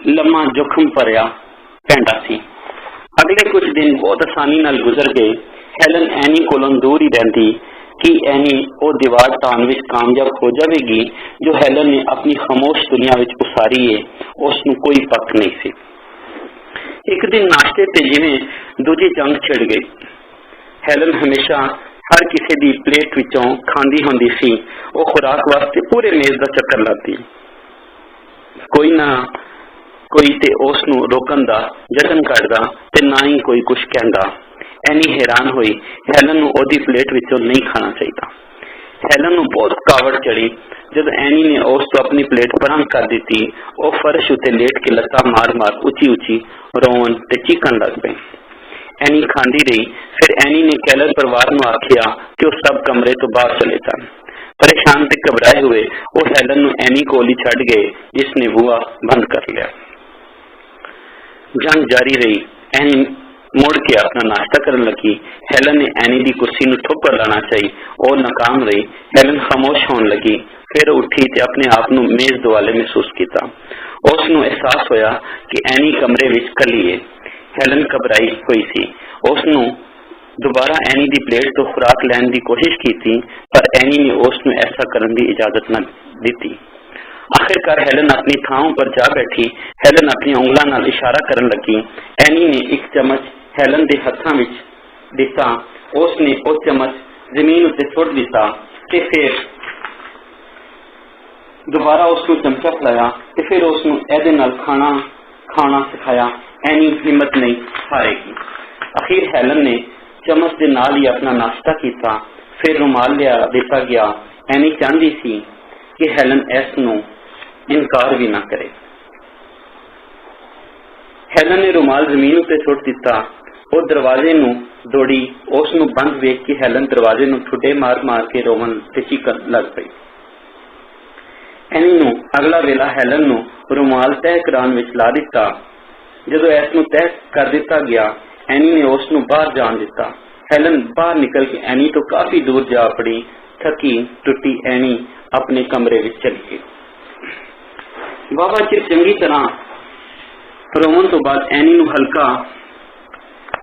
लम्मा जोखम भरिया पैंदा सी। अगले कुछ दिन बहुत आसानी नाल गुजर गए। हैलन एनी कोलों दूर ही रहती कि एनी वो दीवार टान विच कामयाब हो जाएगी जो हैलन ने अपनी खामोश दुनिया विच उसारी है। उसनूं कोई पक नहीं सी। एक दिन नाश्ते ते जिवें दूजी जंग छिड़ गई। हैलन हमेशा हर किसी दी प्लेट विचों खांदी हुंदी सी। वो खुराक वास्ते पूरे मेज दा चक्कर लाती। कोई ना कोई ते उसनूं रोकन दा जतन करदा ते ना ही कोई कुछ कहंदा। एनी हैरान हुई। हैलन नूं ओदी प्लेट विचों नहीं खाना चाहिए। हैलन नूं बहुत कावड़ चढ़ी जब एनी ने उस तो अपनी प्लेट परां कर दी। वो फर्श उत्ते लेट के लत्तां मार मार उची उची रोवन ते चीकन लग पई। एनी खांदी रही। फिर एनी ने कैलर परिवार नूं आखिया कि वो सब कमरे तो बाहर चले जान। परेशान ते घबराए हुए वो हैलन नूं एनी कोल ही छड्ड गए, जिसने बुआ बंद कर लिया। जंग जारी रही। एनी मुड़ के अपना नाश्ता करने लगी। हैलन ने एनी की कुर्सी नूं ठोकर लाना चाहिए, और नाकाम रही। हैलन खामोश होने लगी। फिर उठी ते अपने आप नूं मेज दुआले महसूस किया। उसनूं एहसास होया कि एनी कमरे विच कली है। हैलन घबराई हुई सी। उसनूं दोबारा एनी की प्लेट तो खुराक लैन की कोशिश की, पर एनी ने उसनूं ऐसा करने की इजाजत न दी। आखिरकार हेलन अपनी थां पर जा बैठी। हेलन अपनी उंगलां नाल इशारा करन लगी। एनी ने एक चम्मच हेलन दे हत्थां विच दिता। उसने वो चम्मच जमीन उत्ते सुट दिता ते फिर दोबारा उसनूं चमचा खिलाया ते फिर उसनूं एदे नाल खाना सिखाया। एनी हिम्मत नहीं हारेगी। आखिर हेलन ने चम्मच दे नाल ही अपना नाश्ता किया। फिर रुमाल लिया दिता गया। एनी चाहती सी कि हेलन इस नूं इनकार भी ना करे। हेलन ने रुमाल जमीन उत्ते सुट दिता। वो दरवाजे नूं दौड़ी। उसनूं बंद वेख के हेलन दरवाजे नूं ठुड्डे मार मार के रोवन ते चीकन लग पई। एनी नूं अगला वेला हेलन नूं रुमाल तह कराउण विच ला दिता। जदों इस नूं तह कर दिता गया, एनी ने उसनूं बाहर जाण दिता। हेलन बाहर निकल के एनी तो काफी दूर जा पड़ी। थकी टुटी एनी अपने कमरे विच चली गई। बाबा चिर चंगी तरह रोवन तो बाद एनी नूं हल्का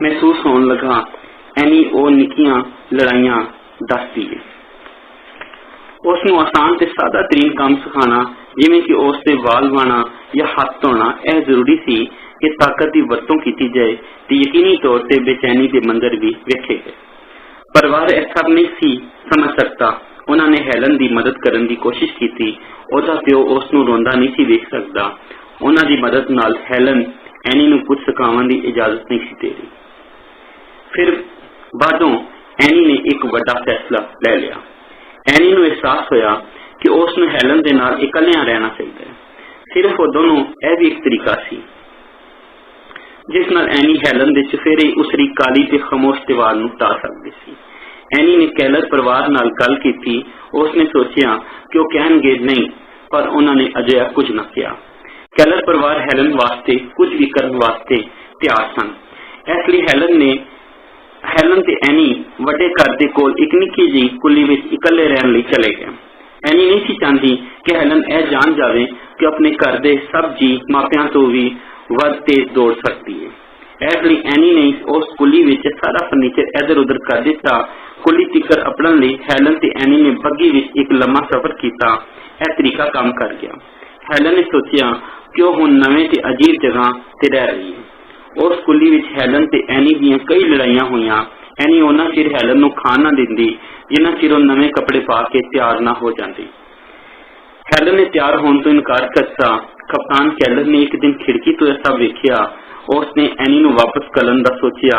महसूस होने लगा। एनी वो निक्कियां लड़ाइयां दसदी है। उसनूं आसान ते सादा तरीन काम सिखाना, जिवें कि उसदे वाल वाना या हाथ धोना, यह जरूरी सी कि ताकत की वरतों की जाए तो यकीनी तौर पर बेचैनी के मंजर भी वेखे गए। परिवार यह सब नहीं सी समझ सकता। उन्होंने हेलन की मदद करने की कोशिश की। उसका प्यो उसनूं रोंदा नहीं सी देख सकता। उन्हां दी मदद नाल हेलन एनी नूं कुछ सिखाउण की इजाजत नहीं सी दे रही। फिर बादों एनी ने एक बड़ा फैसला ले लिया। एनी नूं एहसास होया कि उसनूं हेलन दे नाल इकल्लियां रहना चाहिए। सिर्फ वो दोनों यह भी एक तरीका सी जिस नाल एनी हेलन दे चफेरे उसरी काली ते खामोश दीवार नूं ढा सकदी सी। एनी ने कैलर परिवार नाल गल कीती। उसने सोचिया कि वो कहणगे नहीं, पर उन्होंने अजिहा कुछ न किया। कैलर परिवार हेलन वास्ते कुछ भी करने वास्ते तैयार सन। इसलिए हेलन ते एनी वड्डे घर दे कोल एक निक्की जी कुली विच इकल्ले रहण लई चले गए। एनी नहीं सी चाहती कि हेलन यह जान जावे कि अपने घर दे सब जी मापियां तो भी वध तेज दौड़ सकती है। इसलिए एनी ने उस कुली विच सारा फर्नीचर इधर उधर कर दिता। कुली तिकर अपड़न लई हेलन ते एनी ने बग्गी विच एक लम्मा सफर किया। यह तरीका काम कर गया। हेलन ने सोचिया कि वह हुण नवें ते अजीब जगह ते रह रही है। उस कुली विच हेलन ते एनी दीयां कई लड़ाइयां हुईयां। एनी उन्ना चिर हेलन नूं खाण ना दिंदी जिन्ना चिर वह नवे कपड़े पा के तैयार ना हो जाती। हेलन ने तैयार होने तो इनकार करता। कप्तान कैलर ने एक दिन खिड़की तो ऐसा वेखिया। उसने एनी नूं वापस कलन दा सोचिया,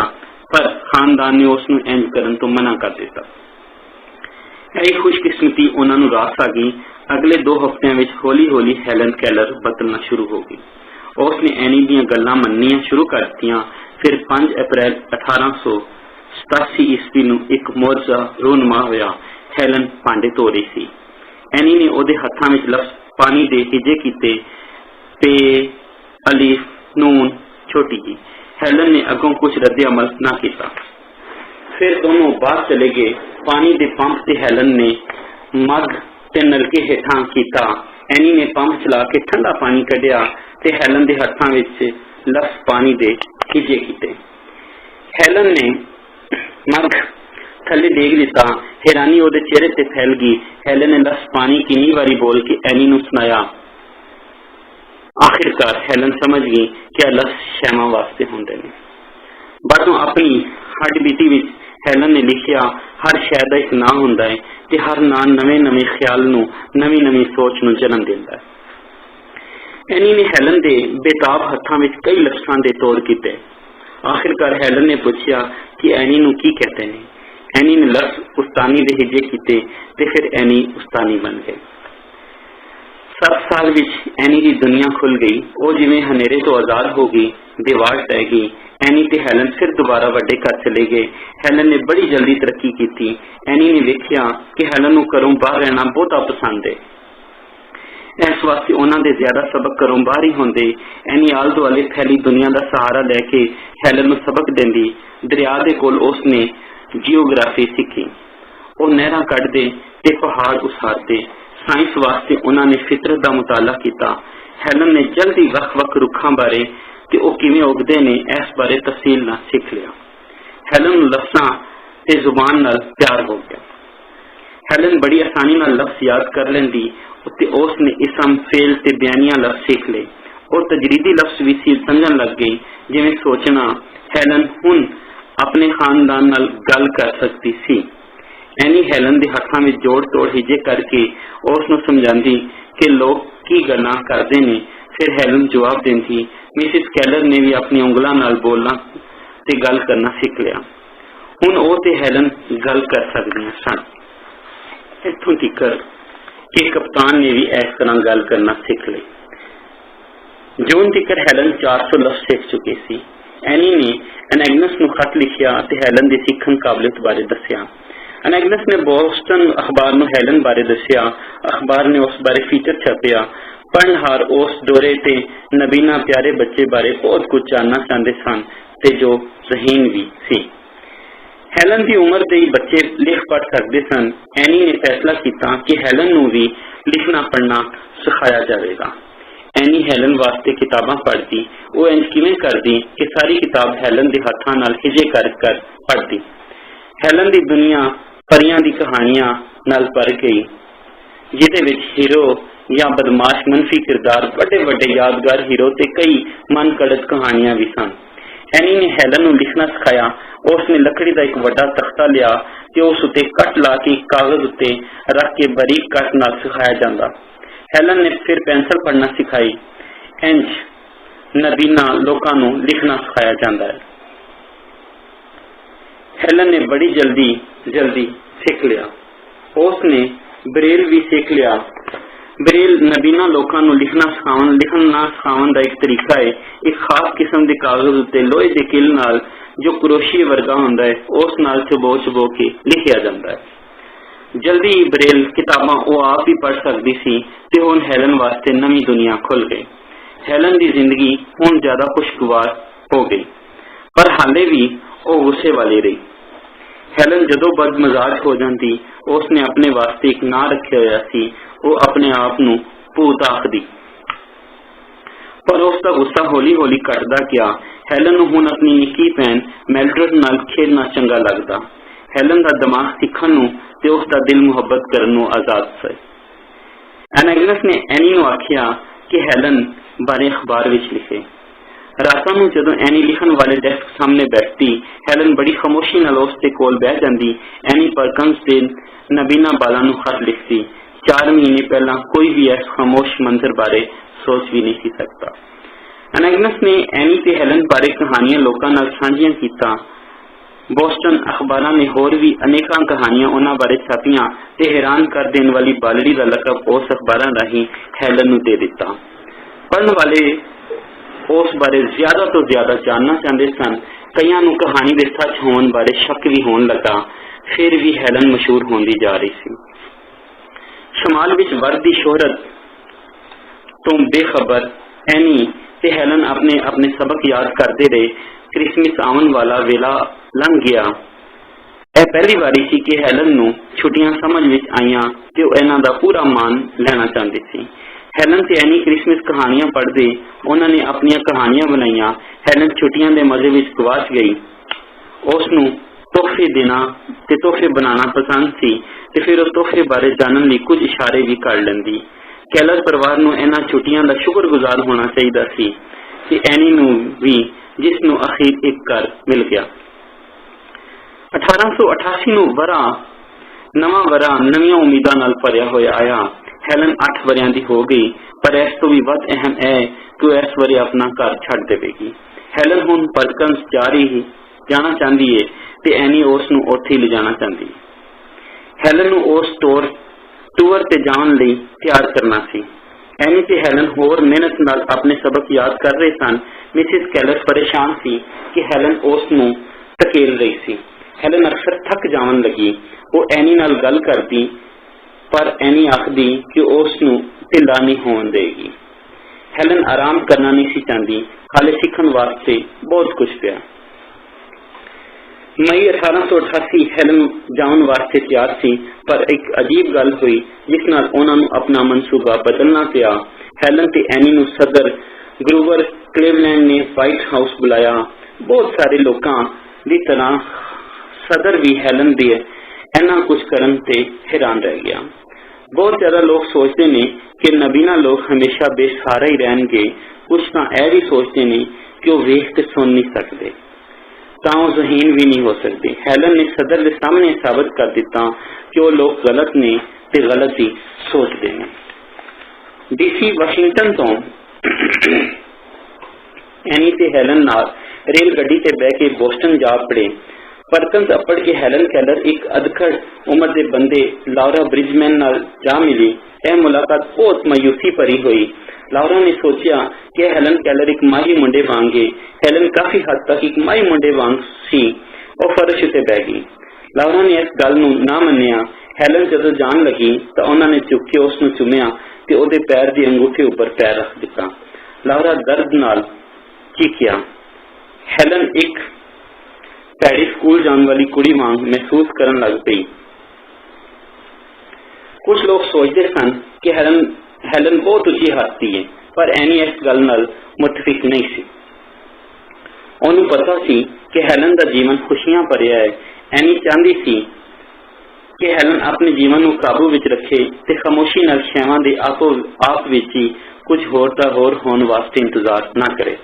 पर खानदान ने उसनूं इंज करन तो मना कर दिता। यही खुशकिस्मती उन्हां नूं रास आ गई। अगले 2 हफ्तियां विच हौली हौली हेलन कैलर बदलना शुरू हो गई। उसने एनी दीयां गल्लां मननियां शुरू कर दित्तियां। फिर 5 अप्रैल 1887 ईस्वी नूं एक मोर्चा रोनमा होया। हेलन भांडे धो रही सी। एनी ने उहदे हत्थां विच लफ्ज़ पानी दे हिजे कीते। पे अलीफ नून छोटी जी। हेलन ने अगों कुछ रद्द अमल ना किया। फिर दोनों बाहर चले गए। पानी दे पंप से हेलन ने मग ते नलके हेठां कीता। एनी ने पंप चला के ठंडा पानी कढ़िया ते हेलन दे हत्थां विच लफ्ज़ पानी दे हिजे कीते। हेलन ने मग थले देख दिता। हैरानी उहदे चेहरे ते फैल गई। हेलन ने लफ्ज़ पानी किन्नी वारी बोल के एनी नूं सुनाया। आखिरकार हेलन समझ गई कि लफ्ज़ शैमा वास्ते होंदे ने। बातों अपनी हड बीती विच हेलन ने लिखिया, हर शय दा एक नां हुंदा है ते हर नां नवे नवे ख्याल नूं नवी नवी सोच नूं जन्म दिंदा है। एनी ने हेलन दे बेताब हत्थां विच कई लफ्ज़ां दे तौर कीते। आखिरकार हेलन ने पूछा कि एनी नूं की कहते हैं। एनी ने लफ्ज़ उस्तानी दे हिजे कीते ते फिर एनी उस्तानी बन गई। 7 साल विच एनी की दुनिया खुल गई। वो जिवें हनेरे तो आजाद हो गई। दीवार टह गई। एनी ते हेलन फिर दोबारा वड्डे घर चले गए। हेलन ने बड़ी जल्दी तरक्की की। एनी ने वेखिया कि हेलन नूं घरों बाहर रहना बहुता पसंद है। इस वास्ते उन्होंने ज्यादा सबक घरों बाहर ही होंदे। एनी आल दुआले फैली दुनिया का सहारा लैके हेलन नूं सबक देंदी। दरिया दे कोल उसने जियोग्राफी सीखी। वो नहरां कढ़दे ते पहाड़ उसारदे। साइंस वास्ते उन्होंने फितरत का मुताला किया। हेलन ने जल्दी वख-वख रुखां बारे ते वो किवें उगदे ने इस बारे तफसील नाल सीख लिया। हेलन नूं लफ्ज़ां ते जुबान नाल प्यार हो गया। हेलन बड़ी आसानी नाल लफ्ज़ याद कर लेंदी। उत्ते उसने इसम फेल ते बयानिया लफ्ज सीख ले और तजरीदी लफ्ज भी समझन लग गई, जिवें सोचना हैलन हुण अपने खानदान नाल गल कर सकती सी। एनी हैलन दे हत्थां विच जोड़ तोड़ हिजे करके उसनूं समझांदी कि लोग की गल्लां करदे ने। फिर हैलन जवाब देंदी। मिसिस कैलर ने भी अपनी उंगलां नाल बोलना ते गल करना सीख लिया। हुण ओह ते हैलन गल कर सकदियां सन। इत्थों तिकर कि कप्तान ने भी इस तरह गल करना सीख ली। जून तिकर हैलन 400 लफ्ज सीख चुकी सी। एनी ने एनेग्नस नूं खत लिखिया ते हैलन दी सीखण काबलियत बारे दस्सिया। एनेग्नस ने बोस्टन अखबार नूं हैलन बारे दस्सिया। अखबार ने उस बारे फीचर छापिया। पढ़नहार उस दौरे ते नबीना प्यारे बच्चे बारे बहुत कुछ जानना चाहते सन ते जो ज़हीन भी सी। हैलन की उम्र के बच्चे लिख पढ़ सकते सन। एनी ने फैसला किया कि हैलन नूं भी लिखना पढ़ना सिखाया जाएगा। एनी हैलन वास्ते किताबां पढ़ती। वो इंज किवें करदी कि सारी किताब हैलन दे हत्थां नाल हिजे कर कर पढ़ती। हैलन दी दुनिया परियां दी कहानियां नाल भर गई, जिहदे विच हीरो या बदमाश मनफी किरदार, बड़े बड़े यादगार हीरो ते कई मन कड़त कहानियां भी सन। एनी ने हैलन नूं लिखना सिखाया। उसने लकड़ी का एक बड़ा तख्ता लिया ते उस उत्ते कट ला के कागज उत्ते रख के बारीक कट नाल सिखाया जांदा। हैलन ने फिर पेंसिल पढ़ना सिखाई। इंज नबीना लोकां नूं लिखना सिखाया जांदा है। हैलन ने बड़ी जल्दी सीख लिया। उसने ब्रेल भी सीख लिया। ब्रेल नबीना लोकां नूं लिखना सिखावन दा एक तरीका है। एक खास किस्म के कागज उत्ते लोहे दे किल नाल जो क्रोशिए वर्गा हुंदा है उस नाल चबो के लिखिया जांदा है। जल्दी ही ब्रेल किताबां वो आप ही पढ़ सकती सी ते हुण हैलन वास्ते नवी दुनिया खुल गई। हैलन की जिंदगी हुण ज्यादा खुशगवार हो गई, पर हाले भी वो गुस्से वाली रही। हैलन जदों बदमजाज हो जाती उसने अपने वास्ते एक नां रखा होया सी। वो अपने आप नूं भूत आखदी, पर उसका गुस्सा हौली हौली घटदा गया। हैलन नूं हुण अपनी निक्की भैन मेल्ड्रेड नाल खेलना चंगा लगदा। हैलन का दिमाग सीखण नूं ते उसका दिल मुहब्बत करन नूं आजाद सी। एनेग्नस ने एनी नूं आखिया कि हैलन बारे अखबार विच लिखे। रातां नूं जदों एनी लिखण वाले डेस्क सामने बैठती, हैलन बड़ी खामोशी नाल उसदे कोल बैठ जांदी। एनी परकंस दे नबीना बालां नूं खत लिखती। 4 महीने पहला कोई भी इस खामोश मंजर बारे सोच भी नहीं सकता। एनेग्नस ने एनी ते हैलन बारे कहानियां लोकां नाल सांझियां कीता। बोस्टन अखबारां ने होर भी अनेकां कहानियां उन्हां बारे छापियां ते हैरान कर देने वाली बालड़ी का लकब उस अखबारां राहीं हैलन नूं दे दिता। पढ़न वाले उस बारे ज्यादा तो ज्यादा जानना चाहते सन। कईयां नूं कहानी दे सच होने बारे शक भी होने लगा। फिर भी हैलन मशहूर होंदी जा रही सी। शमाल विच वरदी शोहरत तो बेखबर एनी ते हैलन अपने अपने सबक याद करते रहे। क्रिसमस आवन वाला वेला लंघ गया। यह पहली बारी सी कि हैलन नूं छुट्टियां समझ विच आईयां ते ओह इन्हां दा पूरा मान लेना चाहती सी। हैलन ते एनी क्रिसमस कहानियां पढ़दे, उन्होंने अपनी कहानियां बनाईयां। हैलन छुट्टियां दे मजे विच गवाच गई। उसनूं तोहफे देना ते तोहफे बनाना पसंद सी ते फिर उस तोहफे बारे जानन लई कुछ इशारे भी कर लैंदी। कैलर परिवार नूं इन्हां छुट्टियां दा शुक्रगुजार होना चाहिदा सी कि एनी नूं भी जिस नूं अखीर एक घर मिल गया। 1888 नूं नवां वरा नवीं उम्मीदां नाल भरिया होया आया। हैलन 8 वरियां दी हो गई, पर इस तो भी वध अहम है कि वह इस वरे अपना घर छड्ड देवेगी। हैलन हुण परकंस जाना चाहती है ते एनी उस नूं उत्थे ले जाना चाहती है। हैलन नूं उस टूर ते जाण लई तैयार करना सी। एनी ते हैलन होर मेहनत नाल अपने सबक याद कर रहे सन। मिसिस कैलर परेशान सी कि हैलन उस नूं धकेल रही सी। हैलन अक्सर थक जावन लगी। वो एनी नाल गल करती, पर एनी आखदी कि उस नूं ढिला नहीं होण देगी। हैलन आराम करना नहीं सी चाहती, हाले सीखण वास्ते बहुत कुछ पिया। मई 1888 हैलन जावन वास्ते तैयार सी, पर एक अजीब गल हुई जिस नाल उन्हां नूं अपना मनसूबा बदलना पिया। हैलन ते एनी नूं सदर ग्रूवर क्लीवलैंड ने व्हाइट हाउस बुलाया। बहुत सारे लोकां दी तरह सदर भी हैलन दे इन्ना कुछ करन ते हैरान रह गया। बहुत ज्यादा लोग सोचते ने कि नबीना लोग हमेशा बेसहारा ही रहणगे, कुछ तो यह भी सोचते ने कि वह वेख के सुन नहीं सकते, तो वह ज़हीन भी नहीं हो सकते। हेलन ने सदर के सामने साबित कर दिता कि वो लोग गलत ने ते गलत ही सोचते हैं। डीसी वाशिंगटन तो एनी ते हेलन नाल रेल गड्डी ते बह के बोस्टन जा पड़े। परकंस अपड़ के हेलन कैलर एक अधखड़ उम्र के बंदे लौरा ब्रिजमैन नाल जा मिली। यह मुलाकात बहुत मायूसी भरी हुई। लौरा ने सोचा कि हेलन कैलर एक माही मुंडे वांगे। हेलन काफी हद तक एक माही मुंडे वांग सी। वह फर्श उत्ते बह गई। लौरा ने इस गल नूं ना मन्निया। हेलन जदों जान लगी तो उन्होंने चुक के उसनूं चुमिया ते ओहदे पैर दी अंगूठे उपर पैर रख दिता। लौरा दर्द नाल चीखिया। हेलन एक पैड़ी स्कूल जाने वाली कुड़ी वांग महसूस करन लग पई। कुछ लोग सोचते सन कि हेलन बहुत उची हस्ती है, पर एनी इस गल नाल मुतफिक नहीं सी। उन्हें पता सी कि हेलन का जीवन खुशियां भरिया है। एनी चाहती सी कि हेलन अपने जीवन को काबू विच रखे ते खामोशी नाल शैवां दे आप विच ही कुछ होर दा होर होने वास्ते इंतजार ना करे।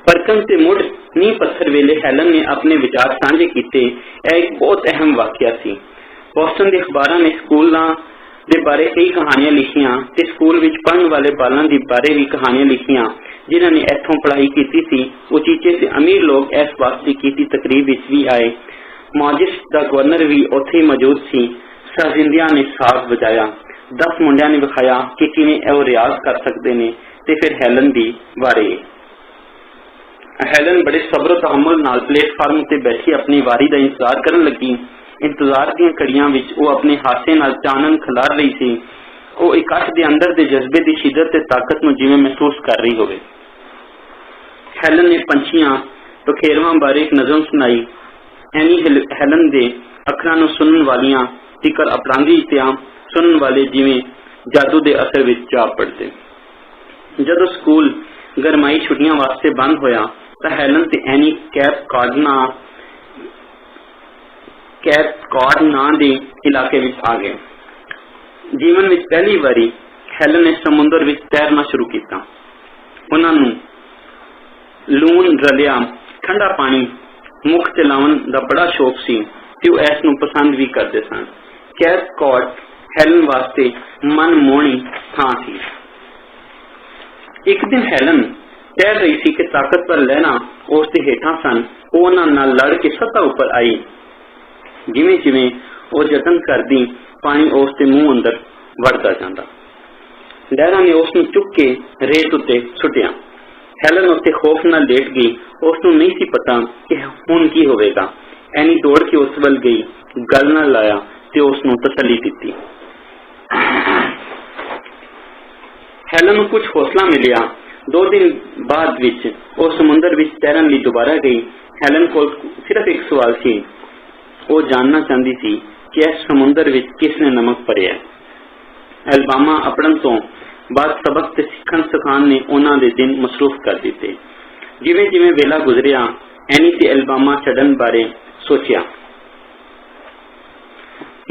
परकंस ते मुड़ नींह पत्थर वेले हेलन ने अपने विचार साझे किए। यह एक बहुत अहम वाकया सी। बोस्टन के अखबारों ने स्कूलों के बारे कई कहानियां लिखियां ते स्कूल विच पढ़ने वाले बालों के बारे भी कहानियां लिखियां जिन्होंने इथों पढ़ाई की सी। उचीचे से अमीर लोग इस वास्ते की तकरीब विच भी आए। मौजिस का गवर्नर भी उत्थे ही मौजूद सी। शाहजिंदियां ने साज बजाया। 10 मुंडियां ने विखाया कि किवें वो रियाज कर सकते ने ते फिर हेलन दी वारी। हेलन बड़े सब्र तहम्मुल नाल प्लेटफार्म ते बैठी अपनी वारी का इंतजार करन लगी। इंतजार दी घड़ियां विच वो अपने हासे नाल चानन खिलार रही सी। वो इकट्ठ दे अंदर दे जज्बे की शिद्दत ते ताकत नूं जिवें महसूस कर रही होवे। हेलन ने पंछियां पखेरवां बारे एक नज़म सुनाई। एनी हेलन दे अखरां नूं सुनन वालियां तिकर अपराधी त्या सुनन वाले जिवें जादू दे असर विच जा पड़ते। जदों स्कूल गरमाई छुट्टियां वास्ते बंद होया तो हेलन ते एनी कैप कॉर्ड नां दे इलाके विच आ गए। जीवन विच पहली बारी हेलन ने समुद्र विच तैरना शुरू किया। उन्होंने लून रलिया ठंडा पानी मुख ते लावन दा बड़ा शौक सी ते वो इस नूं पसंद भी करते सन। कैप कॉर्ड हेलन वास्ते मन मोहनी थां सी। एक दिन हेलन तैर रही सी कि ताकतवर लहरां उसके हेठां सन। वो उन्हां नाल लड़ के सतह उपर आई। जिवें जिवें वो जतन करदी पानी उसके मुंह अंदर वड़दा जांदा। लहरां ने उसनूं चुक के रेत उत्ते सुटिया। हेलन उत्ते खौफ नाल लेट गई। उसनूं नहीं सी पता कि हुण की होवेगा। एनी दौड़ के उस वल गई, गल नाल लाया ते उसनूं तसल्ली दित्ती। हेलन नूं कुछ हौसला मिलिया। 2 दिन बाद विच वो समुद्र विच तैरन लई दोबारा गई। हेलन कोल सिर्फ एक सवाल सी। वो जानना चाहती सी कि इस समुद्र विच किसने नमक भरिया। एल्बामा अपड़न तो बाद सबक ते सिखन सिखाण ने उन्हां दे दिन मसरूफ कर दिते। जिवें जिवें वेला गुजरिया एनी ते एल्बामा छड्डण बारे सोचिया।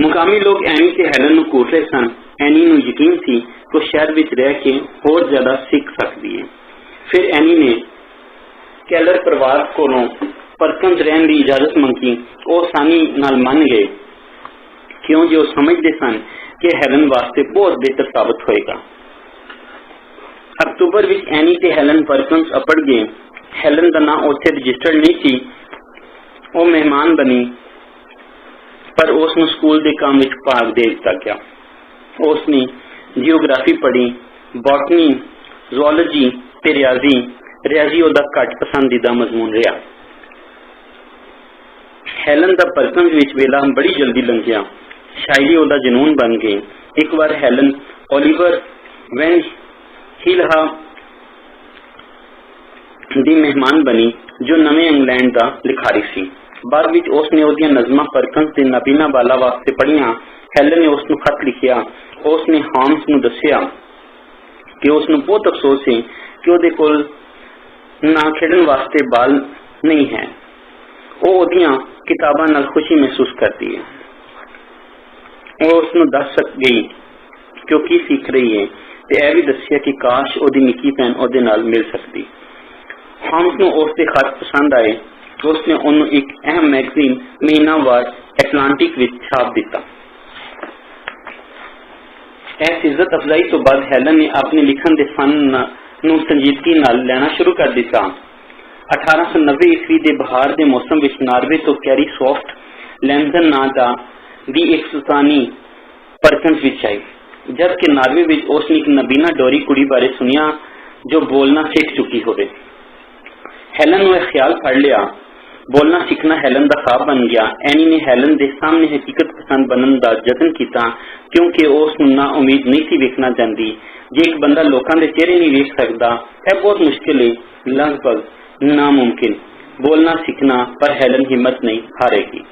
मुकामी लोग एनी ते हेलन नूं घूर रहे सन। एनी नूं यकीन सी कि शहर विच रह के होर ज्यादा सीख सकती है। फिर एनी ने कैलर परिवार कोलों परकंस रहन की इजाजत मंगी। वो आसानी नाल मन गए क्यों जो समझते सन कि हेलन वास्ते बहुत बेहतर साबित होएगा। अक्तूबर विच एनी ते हेलन परकंस अपड़ गए। हेलन का नाम उत्थे रजिस्टर्ड नहीं सी। वो मेहमान बनी पर उसनूं स्कूल के काम विच भाग दे दिता गया। उसने जियोग्राफी पढ़ी, बॉटनी, जूलॉजी ते रियाजी ओदा घट पसंदीदा मजमून रहा। हेलन दा परकंस विच वेला बड़ी जल्दी लंघिया। शायरी ओदा जनून बन गई। एक बार हेलन ओलिवर वैन हिलहा दी मेहमान बनी जो नवे इंग्लैंड का लिखारी सी। बाद विच उसने ओदियां नज़मां परकंस दे नबीना बाला वास्ते पढ़ियां। हेलन ने उसनूं खत लिखिया। उसने हॉम्स नूं दस्सिया कि उसनूं बहुत अफसोस है कि ओदे कोल ना खेडण वास्ते बाल नहीं है। वो ओदियां किताबां नाल खुशी महसूस करती है। ਉਹ ਉਸ ਨੂੰ ਦੱਸ ਗਈ ਕਿ ਉਹ ਕੀ ਸਿੱਖ ਰਹੀ ਹੈ ਤੇ ਇਹ ਵੀ ਦੱਸਿਆ ਕਿ ਕਾਸ਼ ਉਹਦੀ ਨਿੱਕੀ ਭੈਣ ਉਹਦੇ ਨਾਲ ਮਿਲ ਸਕਦੀ। ਹਾਮਸ ਨੂੰ ਉਸ ਦੇ ਖਤ ਪਸੰਦ ਆਏ। ਉਸਨੇ ਉਹਨੂੰ ਇੱਕ ਅਹਿਮ ਮੈਗਜ਼ੀਨ ਮਹੀਨਾਵਾਰ ਐਟਲਾਂਟਿਕ ਵਿੱਚ ਛਾਪ ਦਿੱਤਾ। ਇਸ ਇੱਜ਼ਤ ਅਫਜ਼ਾਈ ਤੋਂ ਬਾਅਦ ਹੈਲਨ ਨੇ ਆਪਣੇ ਲਿਖਣ ਦੇ ਫਨ ਨੂੰ ਸੰਜੀਦਗੀ ਨਾਲ ਲੈਣਾ ਸ਼ੁਰੂ ਕਰ ਦਿੱਤਾ। 1890 ਈਸਵੀ ਦੇ ਬਹਾਰ ਦੇ ਮੌਸਮ ਵਿੱਚ ਨਾਰਵੇ ਤੋਂ ਕੈਰੀ ਸੌਫਟ ਲੈਂਜ਼ਨ ਨਾਂ ਦੀ ਇੱਕ ਸੁਲਤਾਨੀ ਪਰਕਨਸ ਵਿੱਚ ਆਈ। ਜਦ ਕਿ ਨਾਰਵੇ ਵਿੱਚ ਉਸਨੇ ਇੱਕ ਨਬੀਨਾ ਡੋਰੀ ਕੁੜੀ ਬਾਰੇ ਸੁਣਿਆ ਜੋ ਬੋਲਣਾ ਸਿੱਖ ਚੁੱਕੀ ਹੋਵੇ। ਹੈਲਨ ਨੂੰ ਇਹ ਖਿਆਲ ਫੜ ਲਿਆ। ਬੋਲਣਾ ਸਿੱਖਣਾ ਹੈਲਨ ਦਾ ਖਾਬ ਬਣ ਗਿਆ। ਐਨੀ ਨੇ ਹੈਲਨ ਦੇ ਸਾਹਮਣੇ ਹਕੀਕਤ ਪਸੰਦ ਬਣਨ ਦਾ ਯਤਨ ਕੀਤਾ ਕਿਉਂਕਿ ਉਸ ਨੂੰ ਨਾ ਉਮੀਦ ਨਹੀਂ ਸੀ ਵੇਖਣਾ ਚਾਹੁੰਦੀ। ਜੇ ਇੱਕ ਬੰਦਾ ਲੋਕਾਂ ਦੇ ਚਿਹਰੇ ਨਹੀਂ ਵੇਖ ਸਕਦਾ ਇਹ ਬਹੁਤ ਮੁਸ਼ਕਿਲ ਹੈ, ਲਗਭਗ ਨਾਮੁਮਕਿਨ ਬੋਲਣਾ ਸਿੱਖਣਾ। ਪਰ ਹੈਲਨ ਹਿੰਮਤ ਨਹੀਂ ਹਾਰੇਗੀ।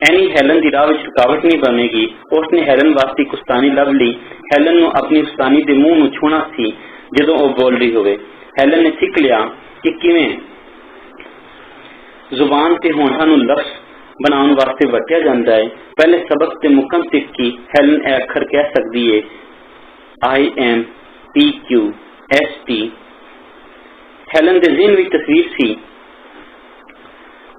ਐਨੀ ਹੈਲਨ ਦੀ ਰਾਹ ਵਿੱਚ ਰੁਕਾਵਟ ਨਹੀਂ ਬਣੇਗੀ। ਉਸਨੇ ਹੈਲਨ ਵਾਸਤੇ ਇੱਕ ਉਸਤਾਨੀ ਲੱਭ ਲਈ। ਹੈਲਨ ਨੂੰ ਆਪਣੀ ਉਸਤਾਨੀ ਦੇ ਮੂੰਹ ਨੂੰ ਛੂਹਣਾ ਸੀ ਜਦੋਂ ਉਹ ਬੋਲ ਰਹੀ ਹੋਵੇ। ਹੈਲਨ ਨੇ ਸਿੱਖ ਲਿਆ ਕਿ ਕਿਵੇਂ ਜ਼ੁਬਾਨ ਤੇ ਹੋਂਠਾਂ ਨੂੰ ਲਫ਼ਜ਼ ਬਣਾਉਣ ਵਾਸਤੇ ਵਰਤਿਆ ਜਾਂਦਾ ਹੈ। ਪਹਿਲੇ ਸਬਕ ਤੇ ਮੁਕਮ ਸਿੱਖ ਕੇ ਹੈਲਨ ਇਹ ਅੱਖਰ ਕਹਿ ਸਕਦੀ ਹੈ IMPQST। ਹੈਲਨ ਦੇ ਜ਼ਿਹਨ ਵਿੱਚ ਤਸਵੀਰ ਸੀ।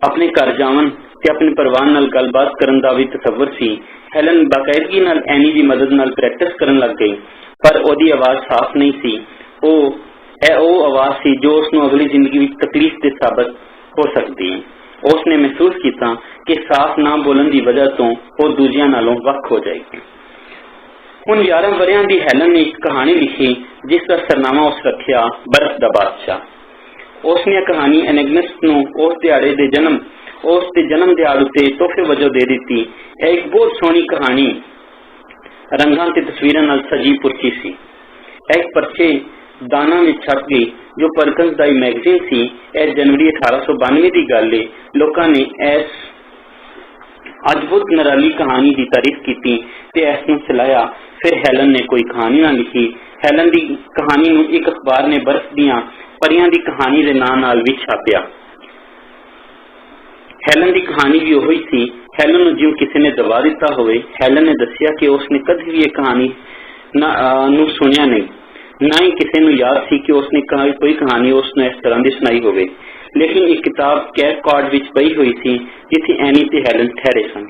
ਆਪਣੇ ਘਰ ਜਾਵਣ ਤੇ ਆਪਣੇ ਪਰਿਵਾਰ ਨਾਲ ਗੱਲਬਾਤ ਕਰਨ ਦਾ ਵੀ ਤਸੱਵਰ ਸੀ। ਹੈਲਨ ਬਾਕਾਇਦਗੀ ਨਾਲ ਐਨੀ ਦੀ ਮਦਦ ਨਾਲ ਪ੍ਰੈਕਟਿਸ ਕਰਨ ਲੱਗ ਗਈ ਪਰ ਉਹਦੀ ਆਵਾਜ਼ ਸਾਫ਼ ਨਹੀਂ ਸੀ। ਉਹ ਆਵਾਜ਼ ਸੀ ਜੋ ਉਸਨੂੰ ਅਗਲੀ ਜ਼ਿੰਦਗੀ ਵਿੱਚ ਤਕਲੀਫ ਦੇ ਸਾਬਤ ਹੋ ਸਕਦੀ ਹੈ। ਉਸਨੇ ਮਹਿਸੂਸ ਕੀਤਾ ਕਿ ਸਾਫ਼ ਨਾ ਬੋਲਣ ਦੀ ਵਜ੍ਹਾ ਤੋਂ ਉਹ ਦੂਜਿਆਂ ਨਾਲੋਂ ਵੱਖ ਹੋ ਜਾਏਗੀ। ਹੁਣ 11 ਵਰ੍ਹਿਆਂ ਦੀ ਹੈਲਨ ਨੇ ਇੱਕ ਕਹਾਣੀ ਲਿਖੀ ਜਿਸ ਦਾ ਸਰਨਾਮਾ ਉਸ ਰੱਖਿਆ ਬਰਫ਼ ਦਾ ਬਾਦਸ਼ਾਹ। ਉਸਨੇ ਇਹ ਕਹਾਣੀ ਐਨੈਗਨਸ ਨੂੰ ਉਸ ਦੇ ਜਨਮ ਦਿਹਾੜ ਉੱਤੇ ਤੋਹਫੇ ਵਜੋਂ ਦੇ ਦਿੱਤੀ। ਇਹ ਇੱਕ ਬਹੁਤ ਸੋਹਣੀ ਕਹਾਣੀ ਰੰਗਾਂ ਤੇ ਤਸਵੀਰਾਂ ਨਾਲ ਸਜੀ ਪੁਰਜੀ ਸੀ। ਇਹ ਇੱਕ ਪਰਚੇ ਦਾਣਾ ਵਿੱਚ ਛਪ ਗਈ ਜੋ ਪਰਕਨਸ ਦਾ ਮੈਗਜ਼ੀਨ ਸੀ। ਇਹ ਜਨਵਰੀ 1892 ਦੀ ਗੱਲ ਹੈ। ਲੋਕਾਂ ਨੇ ਇਸ ਅਦਭੁਤ ਨਰਾਲੀ ਕਹਾਣੀ ਦੀ ਤਾਰੀਫ ਕੀਤੀ ਤੇ ਇਸ ਨੂੰ ਚਲਾਇਆ। ਫਿਰ ਹੈਲਨ ਨੇ ਕੋਈ ਕਹਾਣੀ ਨਾ ਲਿਖੀ। ਹੈਲਨ ਦੀ ਕਹਾਣੀ ਨੂੰ ਇੱਕ ਅਖਬਾਰ ਨੇ ਬਰਫ਼ ਦੀਆਂ ਪਰੀਆਂ ਦੀ ਕਹਾਣੀ ਦੇ ਨਾਂ ਨਾਲ ਵੀ ਛਾਪਿਆ। ਹੈਲਨ ਦੀ ਕਹਾਣੀ ਵੀ ਉਹੀ ਸੀ। ਹੈਲਨ ਨੂੰ ਜਿਉਂ ਕਿਸੇ ਨੇ ਦਬਾ ਦਿੱਤਾ ਹੋਵੇ। ਹੈਲਨ ਨੇ ਦੱਸਿਆ ਕਿ ਉਸਨੇ ਕਦੇ ਵੀ ਇਹ ਕਹਾਣੀ ਨੂੰ ਸੁਣਿਆ ਨਹੀਂ, ਨਾ ਹੀ ਕਿਸੇ ਨੂੰ ਯਾਦ ਸੀ ਕਿ ਉਸਨੇ ਕੋਈ ਕਹਾਣੀ ਉਸਨੂੰ ਇਸ ਤਰ੍ਹਾਂ ਦੀ ਸੁਣਾਈ ਹੋਵੇ। ਲੇਕਿਨ ਇੱਕ ਕਿਤਾਬ ਕੈਪ ਕਾਰਡ ਵਿੱਚ ਪਈ ਹੋਈ ਸੀ ਜਿੱਥੇ ਐਨੀ ਤੇ ਹੈਲਨ ਠਹਿਰੇ ਸਨ।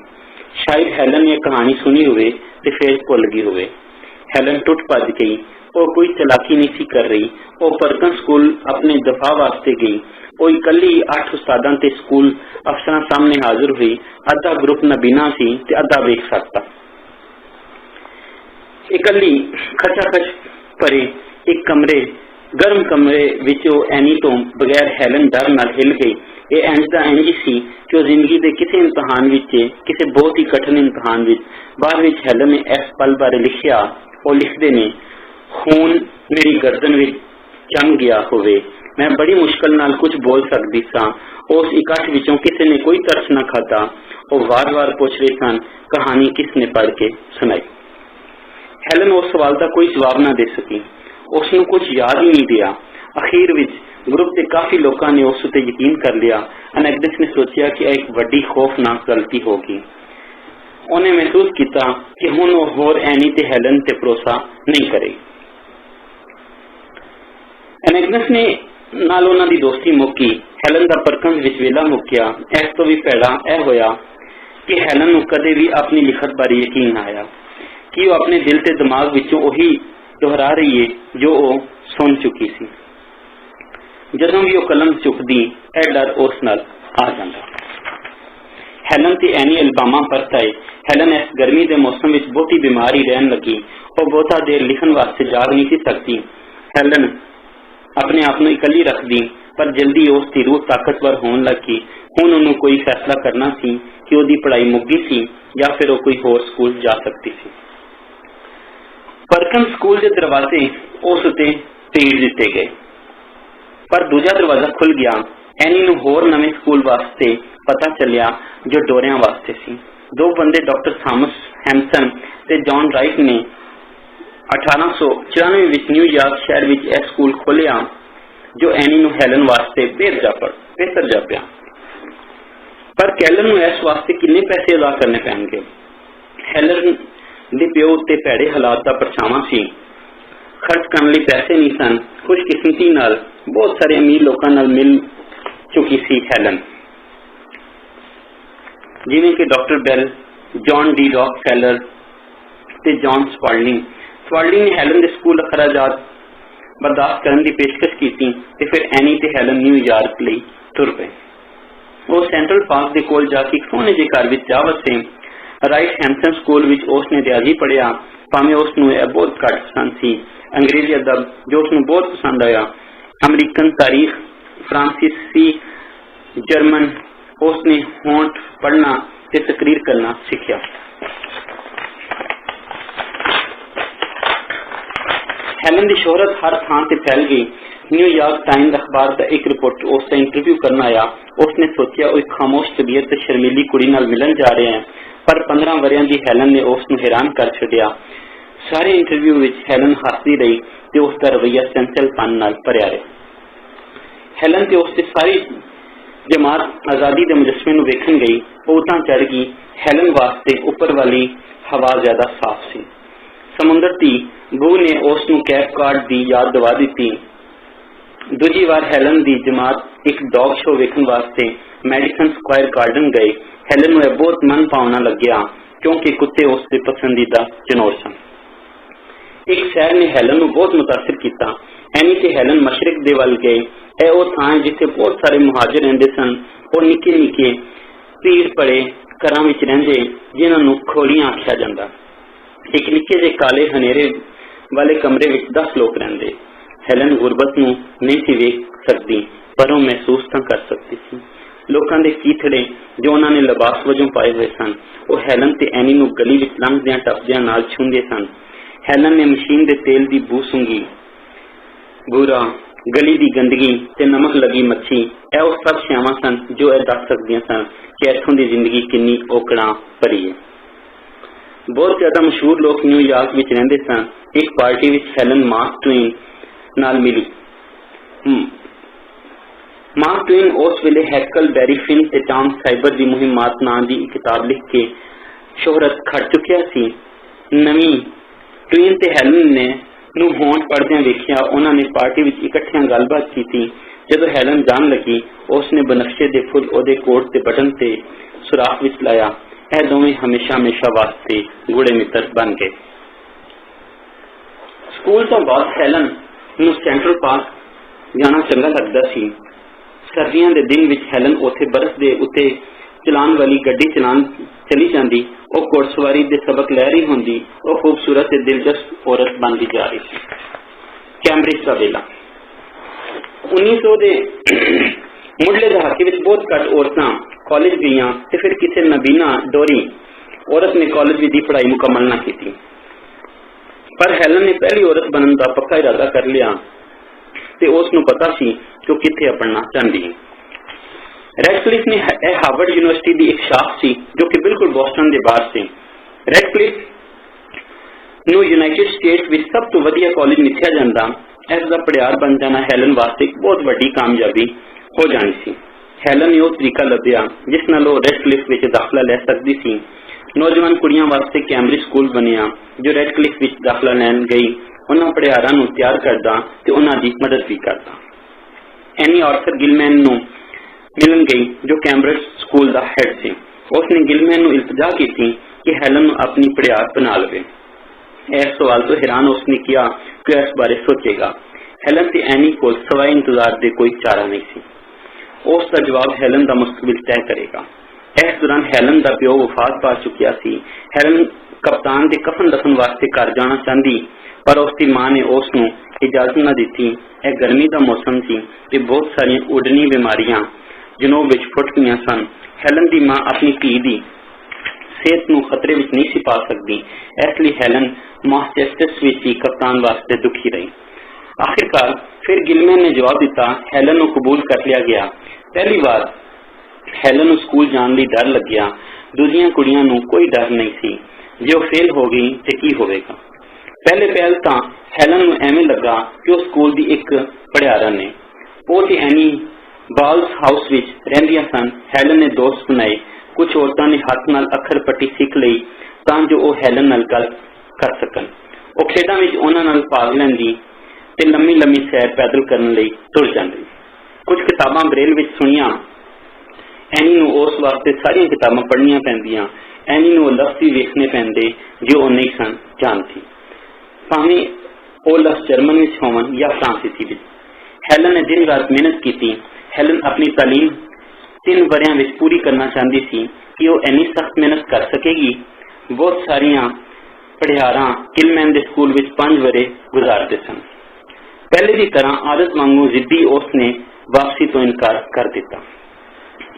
ਸ਼ਾਇਦ ਹੈਲਨ ਨੇ ਕਹਾਣੀ ਸੁਣੀ ਹੋਵੇ ਤੇ ਫਿਰ ਭੁੱਲ ਗਈ ਹੋਵੇ। ਹੈਲਨ ਟੁੱਟ ਭੱਜ ਗਈ। ਉਹ ਕੋਈ ਚਲਾਕੀ ਨਹੀਂ ਸੀ ਕਰ ਰਹੀ। ਉਹ ਪਰਕਨ ਸਕੂਲ ਆਪਣੇ ਦਫਾ ਵਾਸਤੇ ਗਈ। ਉਹ ਇਕੱਲੀ 8 ਉਸਤਾਦਾਂ ਤੇ ਸਕੂਲ ਅਫਸਰਾਂ ਸਾਹਮਣੇ ਹਾਜ਼ਰ ਹੋਈ। ਅੱਧਾ ਗਰੁੱਪ ਨਬੀਨਾ ਸੀ ਤੇ ਅੱਧਾ ਵੇਖ ਸਕਦਾ। ਇਕੱਲੀ ਖਚਾਖਚ ਭਰੇ ਇੱਕ ਗਰਮ ਕਮਰੇ ਵਿੱਚ ਉਹ ਐਨੀ ਤੋਂ ਬਗੈਰ ਹੈਲਨ ਡਰ ਨਾਲ ਹਿੱਲ ਗਈ। ਇਹ ਇੰਝ ਦਾ ਇੰਝ ਸੀ ਕਿ ਉਹ ਜ਼ਿੰਦਗੀ ਦੇ ਕਿਸੇ ਇਮਤਿਹਾਨ ਵਿੱਚ, ਕਿਸੇ ਬਹੁਤ ਹੀ ਕਠਿਨ ਇਮਤਿਹਾਨ ਵਿੱਚ, ਬਾਅਦ ਵਿੱਚ ਹੈਲਨ ਨੇ ਇਸ ਪਲ ਬਾਰੇ ਲਿਖਿਆ। ਉਹ ਲਿਖਦੇ ਨੇ, ਖੂਨ ਮੇਰੀ ਗਰਦਨ ਵਿੱਚ ਜੰਮ ਗਿਆ ਹੋਵੇ। ਮੈਂ ਬੜੀ ਮੁਸ਼ਕਲ ਨਾਲ ਕੁਝ ਬੋਲ ਸਕਦੀ ਸਾਂ। ਉਸ ਇਕੱਠ ਵਿੱਚੋਂ ਕਿਸੇ ਨੇ ਕੋਈ ਤਰਸ ਨਾ ਖਾਧਾ। ਉਹ ਵਾਰ-ਵਾਰ ਪੁੱਛ ਰਹੇ ਸਨ, ਕਹਾਣੀ ਕਿਸ ਨੇ ਪੜ੍ਹ ਕੇ ਸੁਣਾਈ। ਹੈਲਨ ਉਸ ਸਵਾਲ ਦਾ ਕੋਈ ਜਵਾਬ ਨਾ ਦੇ ਸਕੀ। ਉਸਨੂੰ ਕੁਝ ਯਾਦ ਹੀ ਨਹੀਂ ਰਿਹਾ। ਅਖੀਰ ਵਿੱਚ ਗਰੁੱਪ ਦੇ ਕਾਫੀ ਲੋਕਾਂ ਨੇ ਉਸ ਉੱਤੇ ਯਕੀਨ ਕਰ ਲਿਆ। ਐਨੈਗਨਸ ਨੇ ਸੋਚਿਆ ਕਿ ਇਹ ਇੱਕ ਵੱਡੀ ਖੌਫਨਾਕ ਗਲਤੀ ਹੋਗੀ। ਉਹਨੇ ਮਹਿਸੂਸ ਕੀਤਾ ਕਿ ਹੁਣ ਉਹ ਹੋਰ ਐਨੀ ਤੇ ਹੈਲਨ ਤੇ ਭਰੋਸਾ ਨਹੀਂ ਕਰੇਗੀ। ਐਨੈਗਨਸ ਨੇ ਨਾਲ ਉਹਨਾਂ ਦੀ ਦੋਸਤੀ ਮੁੱਕੀ। ਹੈਲਨ ਦਾ ਪਰਕਨ ਵਿੱਚ ਵੇਲਾ ਮੁੱਕਿਆ। ਇਸ ਤੋਂ ਵੀ ਭੈੜਾ ਇਹ ਹੋਇਆ ਕਿ ਹੈਲਨ ਨੂੰ ਕਦੇ ਵੀ ਆਪਣੀ ਲਿਖਤ ਬਾਰੇ ਯਕੀਨ ਨਾ ਆਇਆ ਕਿ ਉਹ ਆਪਣੇ ਦਿਲ ਤੇ ਦਿਮਾਗ ਵਿੱਚੋਂ ਉਹੀ ਦੁਹਰਾ ਰਹੀ ਹੈ ਜੋ ਉਹ ਸੁਣ ਚੁੱਕੀ ਸੀ। ਜਦੋਂ ਵੀ ਉਹ ਕਲਮ ਚੁੱਕਦੀ ਇਹ ਡਰ ਉਸ ਨਾਲ ਆ ਜਾਂਦਾ। ਹੈਲਨ ਤੇ ਐਨੀ ਅਲਬਾਮਾ ਪਰਤ ਆਏ। ਹੈਲਨ ਇਸ ਗਰਮੀ ਦੇ ਮੌਸਮ ਵਿੱਚ ਬਹੁਤੀ ਬਿਮਾਰ ਹੀ ਰਹਿਣ ਲੱਗੀ। ਉਹ ਬਹੁਤਾ ਦੇਰ ਲਿਖਣ ਵਾਸਤੇ ਜਾਗ ਨਹੀਂ ਸੀ ਸਕਦੀ। ਹੈਲਨ ਆਪਣੇ ਆਪ ਨੂੰ ਇਕੱਲੀ ਰੱਖਦੀ ਪਰ ਜਲਦੀ ਉਸ ਦੀ ਰੂਹ ਤਾਕਤਵਰ ਹੋਣ ਲੱਗੀ। ਹੁਣ ਉਹਨੂੰ ਕੋਈ ਫੈਸਲਾ ਕਰਨਾ ਸੀ ਕਿ ਉਹਦੀ ਪੜ੍ਹਾਈ ਮੁੱਕ ਗਈ ਸੀ ਜਾਂ ਫਿਰ ਉਹ ਕੋਈ ਹੋਰ ਸਕੂਲ ਜਾ ਸਕਦੀ ਸੀ। ਪਰਕਨ ਸਕੂਲ ਦੇ ਦਰਵਾਜ਼ੇ ਉਸ ਉੱਤੇ ਤੀੜ ਦਿੱਤੇ ਗਏ ਪਰ ਦੂਜਾ ਦਰਵਾਜ਼ਾ ਖੁੱਲ ਗਿਆ। ਐਨੀ ਨੂੰ ਹੋਰ ਨਵੇਂ ਸਕੂਲ ਵਾਸਤੇ ਪਤਾ ਚੱਲਿਆ ਜੋ ਡੋਰਿਆਂ ਵਾਸਤੇ ਸੀ। ਦੋ ਬੰਦੇ ਡਾਕਟਰ ਥਾਮਸ ਹੈਮਸਨ ਤੇ ਜੌਨ ਰਾਈਟ ਨੇ 1894 ਵਿੱਚ ਨਿਊਯਾਰਕ ਸ਼ਹਿਰ ਵਿੱਚ ਇਹ ਸਕੂਲ ਖੋਲ੍ਹਿਆ ਜੋ ਐਨੀ ਨੂੰ ਹੈਲਨ ਵਾਸਤੇ ਬਿਹਤਰ ਜਾਪਿਆ। ਪਰ ਕੈਲਨ ਨੂੰ ਇਸ ਵਾਸਤੇ ਕਿੰਨੇ ਪੈਸੇ ਅਦਾ ਕਰਨੇ ਪੈਣਗੇ? ਹੈਲਨ ਦੇ ਪਿਓ ਉੱਤੇ ਭੈੜੇ ਹਾਲਾਤ ਦਾ ਪਰਛਾਵਾਂ ਸੀ। खर्च करने लिए पैसे नहीं सन। खुशकिस्मती नाल बहुत सारे अमीर लोगों नाल मिल चुकी सी हेलन, जिवें कि doctor Bell, John D Rockefeller ते जॉन स्पाल्डिंग। स्पाल्डिंग ने हेलन के स्कूल अखराजात बर्दाश्त करने की पेशकश की ते फिर एनी ते हेलन न्यूयॉर्क लई तुर पे। वो सेंट्रल पार्क के कोल जाके एक सोहने जे घर विच जा वसे। राइट हैम्पटन स्कूल विच उसने रियाजी पढ़िया, भावें उसनूं यह बहुत घट पसंद सी। अंग्रेजी अदब जो उसनूं बहुत पसंद आया, अमरीकन तारीख, फ्रांसीसी, जर्मन उसने होंठ पढ़ना ते तकरीर करना सीखा। हेलन की शोहरत हर थां से फैल गई। न्यूयॉर्क टाइम्स अखबार का एक रिपोर्टर उसका इंटरव्यू करना आया। उसने सोचा वो एक खामोश तबीयत ते शर्मीली कुड़ी नाल मिलन जा रहे हैं, पर 15 वरियां दी हेलन ने उसनूं हैरान कर छड्डिया। सारे इंटरव्यू विच हेलन हसदी रही ते उसका रवैया चंचलपन नाल भरिया रहा। हेलन ते उसकी सारी जमात आजादी के मुजस्मे नूं वेखण गई। उतां चढ़ गई। हेलन वास्ते उपर वाली हवा ज्यादा साफ सी। समुंदर दी बू ने उसनूं कैप कार्ड की याद दिवा दी। दूजी बार हेलन की जमात एक डॉग शो वेखण वास्ते मेडिसन स्क्वायर गार्डन गए। हेलन नूं बहुत मन भावना लग्या क्योंकि कुत्ते उसके पसंदीदा चनोर सन। एक शहर ने हेलन नूं बहुत मुतासिर किया। एनी ते हेलन मशरक दे वल गए। यह वो थां जिथे बहुत सारे मुहाजिर रहिंदे सन। और निके निके भीड़ भरे घरां विच रहिंदे जिन्हां नूं खोलियां आख्या जांदा। एक निके जे काले हनेरे वाले कमरे विच 10 लोग रहिंदे। हेलन गुरबत नूं नहीं सी वेख सकदी, पर वो महसूस तां कर सकती सी। लोकां दे कीथड़े जो उन्हां ने लिबास वजों पाए हुए सन, वो हेलन ते एनी नूं गली विच लंघदियां टपदियां नाल छूंदे सन। हेलन ने मशीन के तेल की बू सूंघी। बूरा, गली की गंदगी ते नमक लगी मच्छी, यह वो सब शयावां सन जो यह दस सकदियां सन कि इत्थों की जिंदगी कितनी औकड़ा भरी है। बहुत ज्यादा मशहूर लोग न्यूयॉर्क विच रहिंदे सन। एक party which Helen mark Twain नाल मिली। मार्क ट्वेन उस वेले हैकल बैरी फिन ते टॉम साइबर की मुहिमात नां की किताब लिख के शोहरत खड़ चुकिया सी। नवी ट्वेन ते हेलन ने नूं होंठ पढ़दियां वेखिया। उन्होंने पार्टी विच इकट्ठियां गलबात की। जदों हेलन जान लगी, उसने बनफशे दे फुल ओदे कोट ते बटन ते सुराख विच लाया। यह दोवें हमेशा हमेशा वास्ते गूढ़े मित्र बन गए। स्कूल तो बाद हेलन नूं सेंट्रल पार्क जाना चंगा लगदा सी। सर्दियों के दिन विच हेलन उथे बरफ दे उत्ते चलान वाली गड्डी चलान चली जाती। वो घुड़सवारी के सबक लै रही होंदी। वो खूबसूरत ते दिलचस्प औरत बनती जा रही थी। कैम्ब्रिज का वेला 1900 के मुढ़ले दहाके विच बहुत घट औरतां कॉलेज गईयां ते फिर किसी नबीना डोरी औरत ने कॉलेज की पढ़ाई मुकम्मल ना की। पर हेलन ने पहली औरत बनने का पक्का इरादा कर लिया ते उसनूं पता सी कि किथे पढ़ना चाहती है। रेडक्लिफ ने हार्वर्ड यूनिवर्सिटी की एक शाख सी जो कि बिल्कुल बोस्टन के बाहर से। रेडक्लिफ नूं यूनाइटेड स्टेट्स विच सब तो वधिया कॉलेज मिथ्या जांदा। इसका पढ़ियार बन जाना हेलन वास्ते एक बहुत बड़ी कामयाबी हो जानी सी। हेलन ने वो तरीका लभ्या जिस नाल वो रेडक्लिफ विच दाखला लै सकदी सी। नौजवान कुड़ियां वास्ते कैम्ब्रिज स्कूल बनिया जो रेडक्लिफ विच दाखला लैन गई। उन्हां पढ़ियारां नूं तैयार करदा ते उन्हां दी मदद भी करदा। एनी आर्थर गिलमैन नूं मिलन गई जो कैम्ब्रिज स्कूल का हेड सी। उसने गिलमैन नूं इल्तजा की थी कि हेलन नूं अपनी पढ़ियार बना लवे। इस सवाल तो हैरान उसने किया कि इस बारे सोचेगा। हेलन ते एनी को सवाए इंतजार दे कोई चारा नहीं सी। उसका जवाब हेलन का मुस्तकबिल तय करेगा। इस दौरान हेलन का प्यो वफात पा चुकिया सी। हेलन कप्तान के कफन दफन वास्ते घर जाना चाहती, पर उसकी मां ने उसनूं इजाजत न दी। यह गर्मी का मौसम सी ते बहुत सारियां उडनी बीमारियां जनोब विच फुट गईयां सन। हेलन की मां अपनी धी दी सेहत नूं खतरे विच नहीं सी पा सकती, इसलिए हेलन मास्टेस्टस विच ही कप्तान वास्ते दुखी रही। आखिरकार फिर गिलमैन ने जवाब दिता। हेलन नूं कबूल कर लिया गया। पहली बार हेलन नूं स्कूल जाने लई डर लग्या। दूजियां कुड़ियां नूं कोई डर नहीं सी। जे वो फेल हो गई तो की होवेगा। पहले पहल तां हेलन नूं एवें लगा कि वो स्कूल दी एक पढ़ियारा ने। वो ते एनी बाल्स हाउस विच रहिंदियां सन। हेलन ने दोस्त बनाए। कुछ औरतां ने हाथ नाल अखर पट्टी सीख लई तां जो वो हैलन नाल गल कर सकन। वो खेडां विच उन्हां नाल भाग लैंदी ते लम्मी लम्मी सैर पैदल करन लई तुर जांदी। कुछ किताबां ब्रेल विच सुणियां। एनी नूं उस वास्ते सारियां किताबां पढ़नियां पैंदियां। एनी नूं लफ्ज़ भी वेखने पैंदे जो वो नहीं सन जानदी, भावें वो लफ्ज़ जर्मन विच होवन या फ्रांसीसी विच। हैलन ने दिन रात मेहनत की। हैलन अपनी तालीम 3 वरियां विच पूरी करना चाहती थी कि वो इन्नी सख्त मेहनत कर सकेगी। बहुत सारिया पढ़ियारां किलमैन दे स्कूल विच 5 वरे गुजारते सन। पहले की तरह आदत वांगू जिद्दी उसने वापसी तो इनकार कर दिता।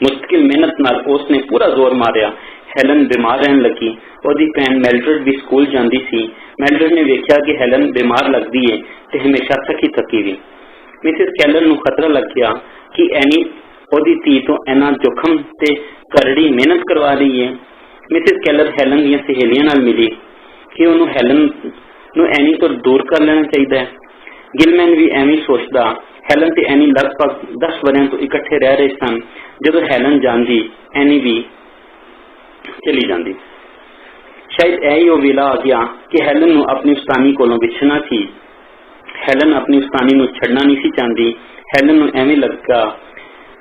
मुश्किल मेहनत नाल उसने पूरा जोर मारिया। हैलन बीमार रहन लगी। ओदी भैन मेल्ड्रेड भी स्कूल जाती सी। मेल्ड्रेड ने वेख्या कि हैलन बीमार लगती है ते हमेशा थकी थकी भी। मिसिस कैलर नूं खतरा लग गया कि एनी ओदी धी तो इन्ना जोखम ते करड़ी मेहनत करवा रही है। मिसिस कैलर हैलन दी सहेलियां नाल मिली कि उन्होंने हैलन नूं एनी तो दूर कर लेना चाहिए है। गिलमैन भी एवं सोचता। हैलन ते एनी लगभग 10 वरियां तो इकट्ठे रह रहे सन। जदों हैलन जांदी एनी भी चली जाती। शायद यही वो वेला आ गया कि हैलन नूं अपनी उस्तानी कोलों विछड़ना सी। हैलन अपनी उस्तानी नूं छड़ना नहीं सी चाहती। हैलन नूं एवं लगा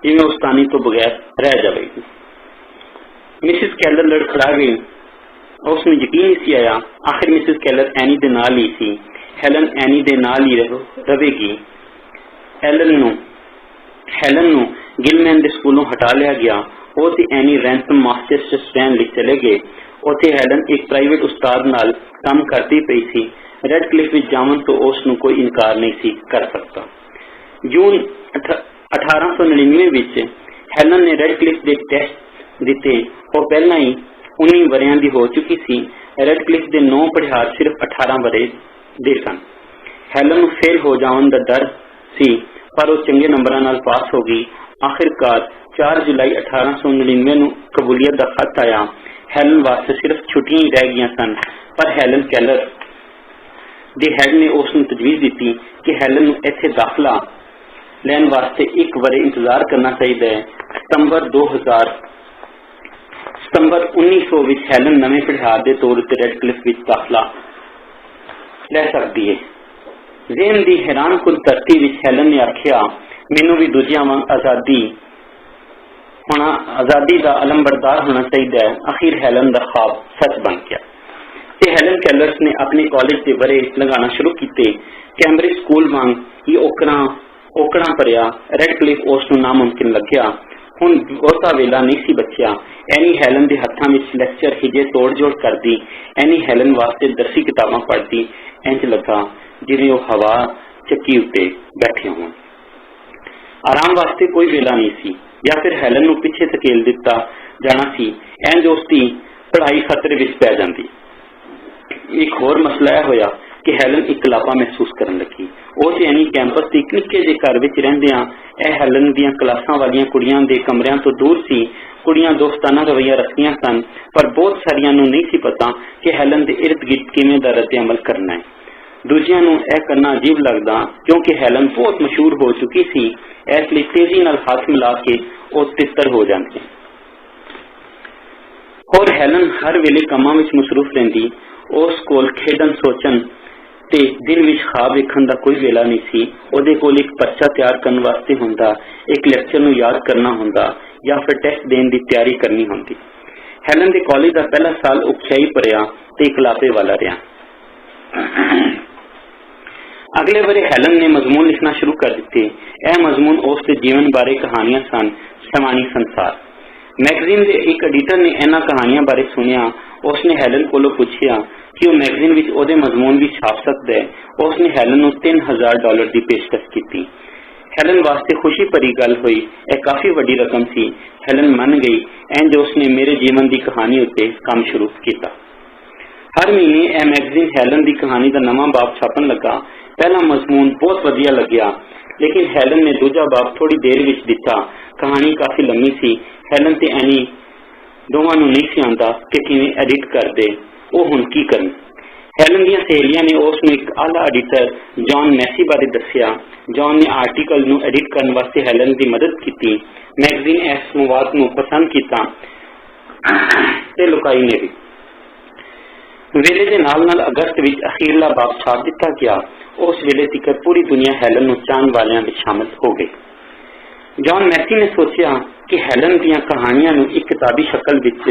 जिवें उस्तानी तो बगैर रह जाएगी। मिसिस कैलर लड़खड़ा गई। उसने यकीन नहीं सी आया। आखिर मिसिस कैलर एनी दे नाल ही सी। हैलन एनी दे नाल ही रहेगी। हैलन नूं गिलमैन दे स्कूलों हटा लिया गया। वो ते एनी रैंसम मास्टर्स रहन लई चले गए। उत्थे हैलन एक प्राइवेट उस्ताद नाल काम करती पई सी। रेडक्लिफ विच जावन तो उसनूं कोई इनकार नहीं सी कर सकता। जून 1899 विच हैलन ने रेडक्लिफ दे टेस्ट दिते। वो पहला ही 19 वरियां दी हो चुकी सी। रेडक्लिफ दे 9 पढ़ियार सिर्फ 18 वरे दे सन। हैलन नूं फेल हो जावन दा डर सी, पर वो चंगे नंबरां नाल पास हो गई। आखिरकार 4 जुलाई 1899 नूं कबूलियत दा खत आया। हैलन वास्ते सिर्फ छुट्टियां ही रह गई सन, पर हैलन कैलर दे हेड ने उसनूं तजवीज़ दी कि हैलन नूं इत्थे दाखला लैन वास्ते 1 वरे इंतजार करना चाहिए। सितंबर 1900 विच हैलन नवे पढ़ियार दे तौर पर रेडक्लिफ विच दाखला ले सकती है। ज़हन दी हैरान कुल धरती विच हैलन ने आखिया, मैनू भी दूजियां वांग आजादी का अलमबरदार होना चाहिए। आखिर हैलन का ख्वाब सच बन गया ते हैलन कैलर्स ने अपने कॉलेज के वरे लगाना शुरू किए। कैम्ब्रिज स्कूल वांग ही ओकड़ा भरिया रेडक्लिफ उसनूं नामुमकिन लग्या। हुण बहुता वेला नहीं सी बचिया। एनी हैलन के हत्थां विच लैक्चर हिजे तोड़ जोड़ करदी। एनी हैलन वास्ते दरसी किताबां पढ़दी। इंज लगा जिवें वो हवा चक्की उत्ते बैठे होण। आराम वास्ते कोई वेला नहीं सी, या फिर हैलन नूं पिछे धकेल दिता जाना सी। इंज उसकी पढ़ाई खतरे विच पै जांदी। एक होर मसला यह होया कि हैलन इकलापा महसूस करन लगी। उस यानी कैंपस के एक निक्के जे घर विच रहिंदियां हैलन दीयां क्लासां वालियां कुड़ियां दे कमरियां तो दूर सी। कुड़ियां दोस्ताना रवैया रखदियां सन, पर बहुत सारियां नूं नहीं सी पता कि हैलन दे इर्द गिर्द किवें दा रद्द अमल करना है। दूजियां नूं यह करना अजीब लगदा, क्योंकि हैलन बहुत मशहूर हो चुकी सी। इसलिए तेजी नाल हाथ मिला के वो तितर हो जाती। और हैलन हर वेले कामां विच मसरूफ रहिंदी। उस कोल खेडन सोचन ते दिन विच ख्वाब वेखण दा कोई वेला नहीं सी। उहदे कोल एक पर्चा तैयार करन वास्ते हुंदा, एक लैक्चर नूं याद करना हुंदा, या फिर टेस्ट देण दी तैयारी करनी हुंदी। हैलन दे कॉलेज दा पहला साल औखियाई भरिया ते इकलापे वाला रहा। अगले बारे हैलन ने मजमून लिखना शुरू कर दिते। यह मजमून उसके जीवन बारे कहानियां सन। शमानी संसार मैगजीन के एक एडिटर ने इन्हां कहानियां बारे सुनिया। उसने हैलन कोलों पूछा कि वो मैगजीन विच ओहदे मजमून भी छाप सकता है। उसने हैलन नूं $3000 की पेशकश की। हैलन वास्ते खुशी भरी गल हुई। यह काफी वड्डी रकम सी। हैलन मन गई। इंज उसने मेरे जीवन की कहानी उत्ते काम शुरू किया। हर महीने यह मैगजीन हैलन की कहानी का नवा बाब छापन लगा। पहला मजमून बहुत वधिया लग्या, लेकिन हैलन ने दूजा बाब थोड़ी देर विच दिता। कहानी काफी लम्मी सी। हैलन ते एनी दोवां नूं नहीं सी आंदा कि किवें एडिट कर दे। वो हुण की करन। हैलन दी सहेलियां ने उसनूं एक आला एडिटर जॉन मैसी बारे दस्सिया। जॉन ने आर्टिकल नूं एडिट करन वास्ते हैलन की मदद की। मैगजीन इस संवाद नूं पसंद किया ते लुकाई ने भी। वेले दे नाल नाल अगस्त विच अखीरला बाब छाप दिता गया। उस वेले तिकर पूरी दुनिया हैलन नूं चाहण वालियां विच शामिल हो गई। जॉन मैसी ने सोचा कि हैलन दीयां कहानियां नूं एक किताबी शक्ल विच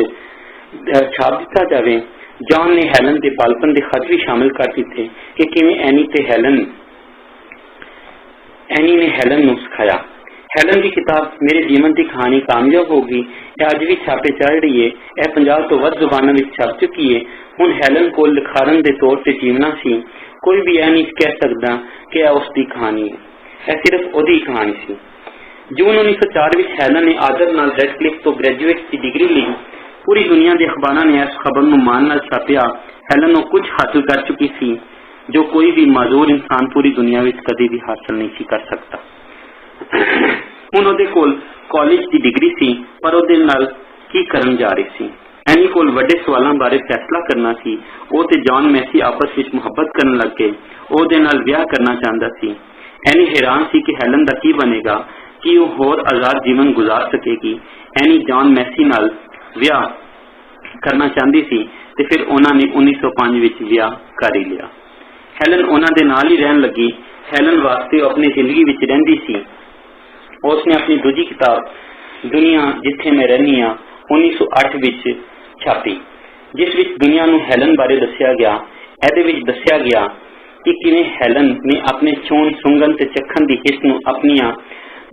छाप दिता जावे। जॉन ने हैलन दे बालपन दे खत भी शामिल कर दिते कि किवें एनी ने हैलन नूं सिखाया। हैलन की किताब मेरे जीवन की कहानी कामयाब होगी अज भी छापे चढ़ रही है। यह 50 तो वध जुबानों में छप चुकी है। हुण हैलन को लिखारन के तौर पर जीवना सी। कोई भी यह नहीं कह सकता कि यह उसकी कहानी है, यह सिर्फ उसकी कहानी सी। जून 1904 में हैलन ने आदर नाल रेडक्लिफ तो ग्रेजुएट की डिग्री ली। पूरी दुनिया के अखबारों ने इस खबर को मान नाल छापिया। हैलन वो कुछ हासिल कर चुकी सी जो कोई भी माजूर इंसान पूरी दुनिया में कभी भी हासिल नहीं कर सकता। हुण उहदे कोल कॉलेज की डिग्री सी, पर उहदे नाल की करन जा रही सी। एनी कोल वड्डे सवालों बारे फैसला करना सी। वो ते जॉन मैसी आपस में मुहब्बत करन लग गए। उहदे नाल विआह करना चाहता सी। एनी हैरान सी कि हैलन दा की बनेगा, कि वो होर आजाद जीवन गुजार सकेगी। एनी जॉन मैसी नाल विआह करना चाहती सी ते फिर उन्होंने 1905 विच विआह कर ही लिया। हैलन उन्हां दे नाल ही रहन लगी। हैलन वास्ते अपनी जिंदगी विच रहिंदी सी। उसने अपनी दूजी किताब दुनिया जिथे मैं रहनी हाँ 1908 विच छापी, जिस विच दुनिया नूं हैलन बारे दस्सिया गया। इहदे विच दस्सिया गया कि किवें हैलन ने अपने चोण सुंघन ते चखन दी हिस्स नूं अपनियां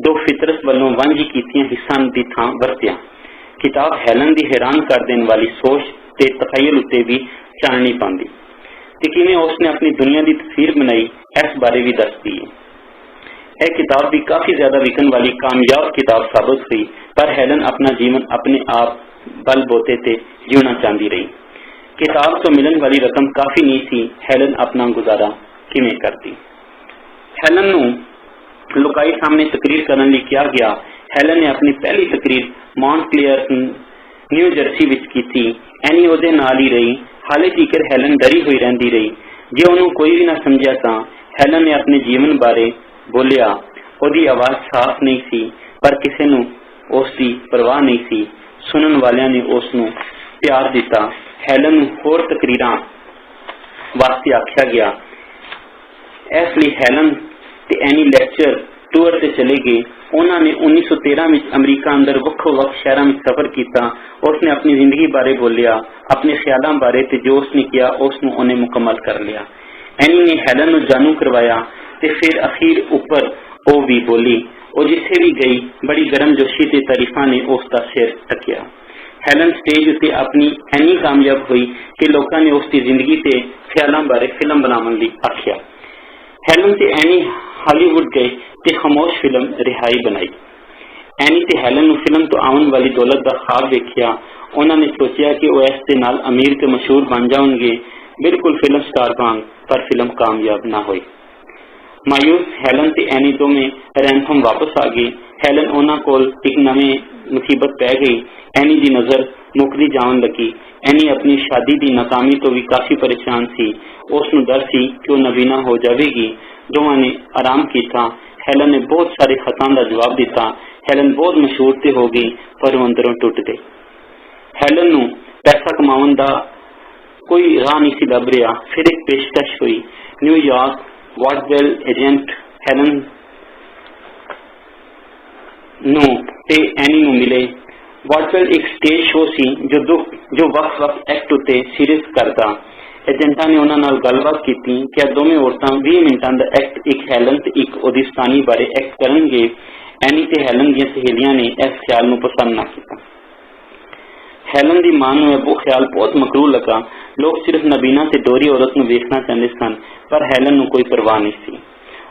दो फितरत वालों वांझी कीतियां हिस्सां दी थां वरतिया। किताब हैलन दी हैरान कर देने वाली सोच ते तखयल उत्ते भी चाननी पांदी ते किवें उसने अपनी दुनिया की तस्वीर बनाई, इस बारे भी दसदी है। यह किताब भी काफी ज्यादा विकन वाली कामयाब किताब साबित हुई, पर हैलन अपना जीवन अपने आप बल बोते ते जीना चाहती रही। किताब तो मिलन वाली रकम काफी नहीं सी। हैलन अपना गुजारा किवें करती। हैलन नूं लुकाई सामने तकरीर करने लिए कहा गया। हैलन ने अपनी पहली तकरीर मॉन्टक्लेयर न्यू जर्सी विच कीती। एनी उहदे नाल ही रही। हाले तीकर हैलन डरी हुई रहंदी रही। जे उन्होंने कोई भी ना समझा तां हैलन ने अपने जीवन बारे बोलिया। उहदी आवाज साफ नहीं सी, पर किसी नूं उसकी परवाह नहीं सी। सुनन वालियां ने उसनूं प्यार दिता। हैलन नूं होर तकरीरां वास्ते आख्या गया। इसलिए हैलन ते एनी लेक्चर टूर से चले गए। उन्होंने 1913 में अमरीका अंदर वक्-वक् शहरों में सफर किया। उसने अपनी जिंदगी बारे बोलिया, अपने ख्यालों बारे ते जो उसने किया उसनूं उन्हें मुकम्मल कर लिया। एनी ने हैलन नूं जानू करवाया ते फिर अखीर ऊपर वो भी बोली। वो जिथे भी गई बड़ी गर्म जोशी ते तारीफां ने उसका सिर टकिया। हैलन स्टेज उत्ते अपनी एनी कामयाब हुई कि लोगों ने उसकी जिंदगी ते ख्यालों बारे फिल्म बनाने लई आख्या। हैलन ते एनी हॉलीवुड गए ते खामोश फिल्म रिहाई बनाई। एनी ते हैलन नूं फिल्म तो आने वाली दौलत का ख्वाब वेखिया। उन्होंने सोचा कि वह इस दे नाल अमीर ते मशहूर बन जाएंगे, बिल्कुल फिल्म स्टार वांग, पर फिल्म कामयाब ना हुई। मायूस हैलन ते एनी दोवें रैंथम वापस आ गई। हैलन उन्हां कोल एक नवी मुसीबत पै गई। एनी दी नजर मुकदी जावन लगी। एनी अपनी शादी दी नाकामी तो भी काफी परेशान सी। उसनूं डर सी कि वह नबीना हो जाएगी। दोवां ने आराम किया। हैलन ने बहुत सारे खतां का जवाब दिता। हैलन बहुत मशहूर ते हो गई, पर वो अंदरों टुट गई। हैलन नूं पैसा कमाउण दा कोई राह नहीं सी लभ रहा। फिर एक पेशकश हुई। न्यूयॉर्क वाटवेल एजेंट हैलन नूं ते एनी नूं मिले। वाटवेल एक स्टेज शो सी जो वक्त एक्ट उत्ते सीरीज करता। एजेंटा ने उन्हां नाल गलबात की कि दोवें औरतां 20 मिनटां दा एक्ट एक हैलन ते एक ओदिस्तानी बारे एक्ट करनगे। एनी ते हैलन दी सहेलियां ने इस ख्याल नूं पसंद ना किया। हैलन दी मां नूं वो ख्याल बहुत मकरूह लगा। लोग सिर्फ नबीना ते डोरी औरत नूं वेखना चाहते सन, पर हैलन नूं कोई परवाह नहीं सी।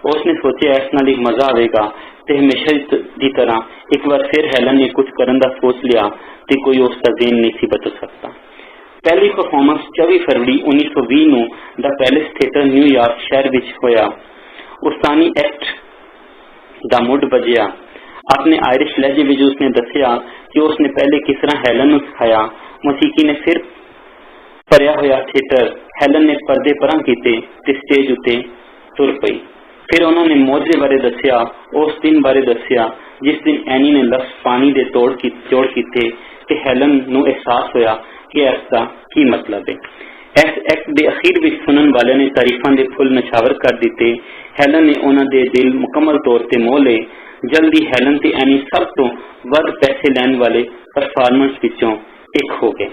उसने सोचा इस नाल एक मजा आएगा ते हमेशा की तरह एक बार फिर हैलन ने कुछ करने का सोच लिया ते कोई उसका ज़हन नहीं सी बदल सकता। पहली परफॉर्मेंस 24 फरवरी 1920 नूं द पैलेस थिएटर न्यूयॉर्क शहर विच होया। उस्तानी एक्ट दा मुड बजिया। अपने आयरिश लहजे विच उसने दसिया कि उसने पहले किस तरह हैलन नूं सिखाया। मौसीकी ने फिर भरिया होया थिएटर। हैलन ने पर्दे परां कीते ते स्टेज उत्ते तुर पई। फिर उन्होंने मौजे बारे दसिया, उस दिन बारे दसिया जिस दिन एनी ने लफ्ज पानी दे जोड़ कीते ते हैलन नूं एहसास होया कि इसका की मतलब है। इस एक्ट के अखीर में सुनने वाले ने तारीफां के फुल नछावर कर दिते। हैलन ने उन्होंने दिल मुकम्मल तौर पर मोह ले। जल्दी हैलन ते एनी सब तो वध पैसे लैने वाले परफॉर्मर्स विचों एक हो गए।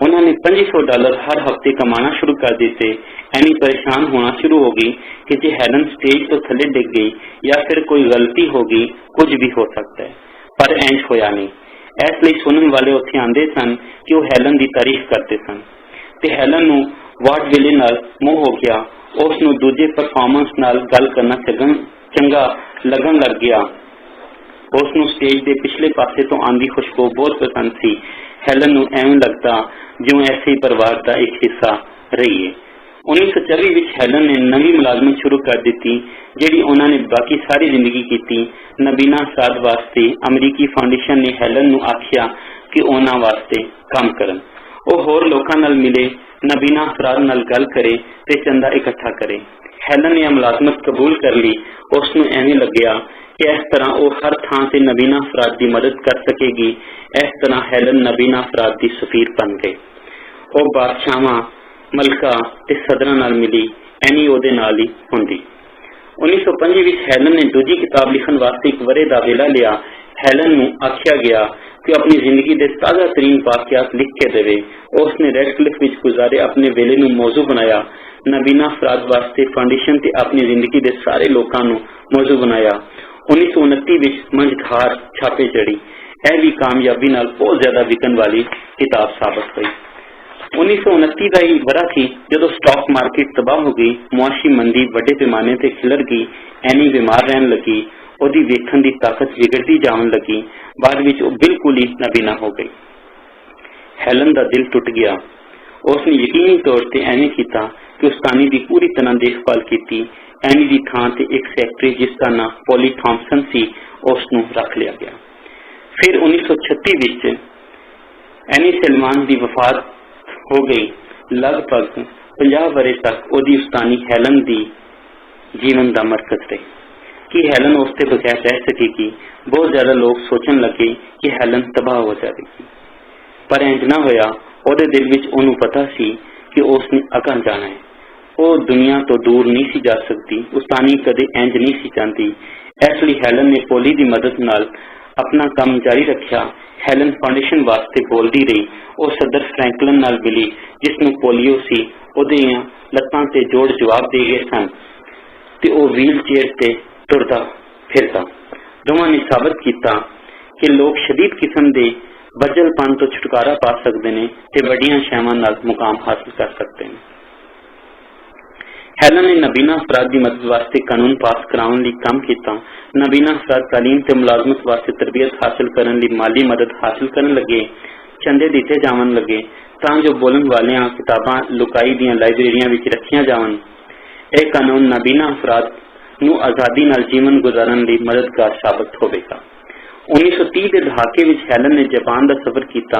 उन्होंने $2500 हर हफ्ते कमाना शुरू कर दिते। एनी परेशान होना शुरू हो गई कि जे हैलन स्टेज तो थले डिग गई या फिर कोई गलती होगी, कुछ भी हो सकता है। पर इंज होया नहीं। इसलिए सुनने वाले उत्थे आंदे सन कि वह हैलन की तारीफ करते सन ते हैलन नूं वाडविले नाल मोह हो गया। उस नूं दूजे परफॉर्मेंस नाल गल करना चंगा लगन लग गया। उस नूं स्टेज के पिछले पासे तो आंदी खुशबू बहुत पसंद सी। हैलन नूं एवं लगता जो ऐसे ही परिवार का एक हिस्सा रही है। 1924 विच हैलन ने नवी मुलाजमत शुरू कर दी जिहड़ी उन्होंने बाकी सारी जिंदगी की। नबीना अफराद वास्ते अमरीकी फाउंडेशन ने हैलन नूं आखिया कि उन्हां वास्ते काम करन। वो होर लोकां नाल मिले, नबीना अफराद नाल गल करे ते चंदा इकट्ठा करे। हैलन ने मुलाजमत कबूल कर ली। उसनूं एवें लग्या कि इस तरह वो हर थां से नबीना अफराद की मदद कर सकेगी। इस तरह हैलन नबीना अफराद की सफीर बन गए। वो बादशाहां, मलका ते सदरां नाल मिली, एनी ओदे नाल ही हुंदी। 1925 विच हैलन ने दूजी किताब लिखण वास्ते एक वरे दा वेला लिया। हैलन नूं आखिया गया कि अपनी जिंदगी के ताज़ा तरीन वाकयात लिख के देवे। उसने रेडक्लिफ विच गुजारे अपने वेले नूं मौजू बनाया। नबीना अफराद वास्ते फाउंडेशन ते अपनी जिंदगी के सारे लोगों नूं मौजू बनाया। 1929 विच मंझधार छापे चढ़ी। यह भी कामयाबी नाल बहुत ज्यादा विकन वाली किताब साबित हुई। 1929 का ही बरा थी जदों स्टॉक मार्केट तबाह हो गई, मुआशी मंदी बड़े पैमाने ते खिलर गई। एनी बीमार रहन लगी, ओदी वेखण दी ताकत बिगड़ती जावन लगी। बाद विच वो बिल्कुल ही नबीना हो गई। हैलन का दिल टुट गया। उसने यकीनी तौर पर एवें किया कि उस्तानी की पूरी तरह देखभाल की। एनी की थां ते एक सैकटरी जिसका नाम पॉली थॉमसन सी उसनूं रख लिया गया। फिर 1936 विच एनी सलमान की वफात हो गई। लगभग 50 वरे तक ओदी उस्तानी हैलन की जीवन का मरकज रही कि हैलन उसके बगैर रह सकेगी। बहुत ज्यादा लोग सोचन लगे कि हैलन तबाह हो जाएगी, पर इंज ना होया। ओदे दिल विच ओनू पता सी कि उसने अगन जाना है। वो दुनिया तो दूर नहीं सी जा सकती। उस्तानी कदे इंज नहीं सी चाहती। इसलिए हैलन ने पोली की मदद नाल अपना काम जारी रखा। हैलन फाउंडेशन वास्ते बोलती रही। वो सदर फ्रैंकलिन नाल मिली जिसनूं पोलियो सी। ओदियां लत्तां ते जोड़ जवाब दे गए सन ते वो व्हील चेयर ते तुरदा फिरदा। दोवां ने साबित किया कि लोग शदीद किस्म के बजलपन तो छुटकारा पा सकते हैं ते वड्डियां शैवां नाल मुकाम हासिल कर सकते हैं। हैलन ने नबीना अफराद की मदद वास्ते कानून पास कराने लई काम किया। नबीना अफराद तालीम ते मुलाजमत वास्ते तरबियत हासिल करने लई माली मदद हासिल करन लगे। चंदे दिते जावन लगे तां जो बोलन वालियां किताबां लुकाई दियां लाइब्रेरियां विच रखियां जावन। यह कानून नबीना अफराद नूं आजादी नाल जीवन गुजारन लई मददगार साबित होवेगा। 1930 के दहाके विच हैलन ने जापान का सफर किया।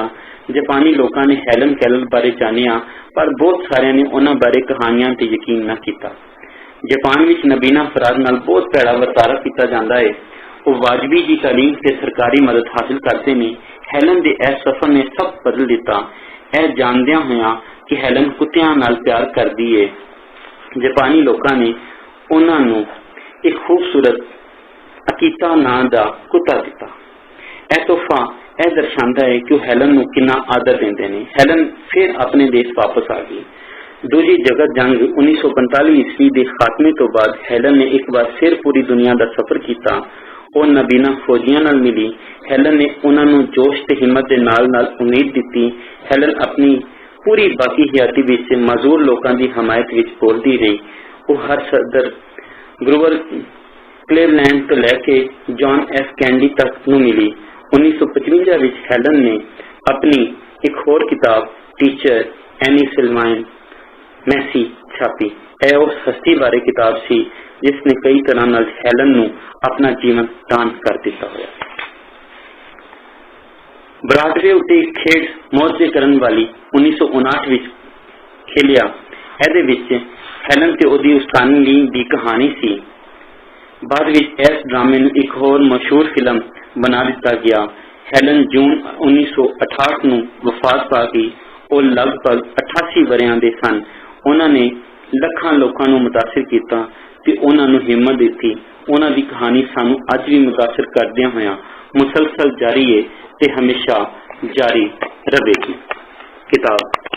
जापानी लोगों ने हैलन कैलर बारे जानिया, पर बहुत सारे ने उन्हां बारे कहानियां ते यकीन न किया। जापान विच नबीना अफराद नाल बहुत भैड़ा वर्तारा किया जाता है। वो वाजबी की तालीम से सरकारी मदद हासिल करते हैं। हैलन के इस सफर ने सब बदल दिता। यह जानदियां होया कि हैलन कुत्तियां नाल प्यार करती है। जापानी लोगों ने उन्होंने एक खूबसूरत अकीता नां दा कुत्ता दिता। यह तोहफा यह दर्शाता है कि हैलन नूं कितना आदर देंदे ने। हैलन फिर अपने देश वापस आ गई। दूजी जगत जंग 1945 ईस्वी के खात्मे तो बाद हैलन ने एक बार फिर पूरी दुनिया का सफर किया। वो नबीना फौजियां नाल मिली। हैलन ने उन्होंने जोश ते हिम्मत के नाल उम्मीद दी। हैलन अपनी पूरी बाकी हयाती विच मजदूर लोगों की हमायत विच बोलती रही। वो हर सदर ग्रूवर क्लेवलैंड तो लैके जॉन एफ कैंडी तक नूं मिली। 1955 विच हैलन ने अपनी एक होर किताब टीचर एनी सलमान मैसी छापी। यह उस हस्ती बारे किताब सी जिसने कई तरह नाल हैलन नूं अपना जीवन दान कर दिता होया। ब्रॉडवे उत्ते खेड मौजे करन वाली 1959 विच खेलिया। ਇਹਦੇ ਵਿੱਚ ਹੈਲਨ ਤੇ ਉਹਦੀ ਉਸਤਾਨੀ ਦੀ कहानी सी। बाद विच इस ड्रामे ਨੂੰ एक होर मशहूर फिल्म बना दिता गया। हैलन जून 1968 ਨੂੰ वफात पा गई। ਉਹ ਲਗਭਗ 88 ਵਰਿਆਂ ਦੇ ਸਨ। ਉਹਨਾਂ ਨੇ ਲੱਖਾਂ ਲੋਕਾਂ ਨੂੰ ਮੁਤਾਸਿਰ ਕੀਤਾ ਤੇ ਉਹਨਾਂ ਨੂੰ ਹਿੰਮਤ ਦਿੱਤੀ। ਉਹਨਾਂ ਦੀ ਕਹਾਣੀ ਸਾਨੂੰ ਅੱਜ ਵੀ ਮੁਤਾਸਿਰ ਕਰਦਿਆਂ ਹੋਇਆਂ ਮੁਸਲਸਲ ਜਾਰੀ ਹੈ ਤੇ ਹਮੇਸ਼ਾ ਜਾਰੀ ਰਹੇਗੀ। किताब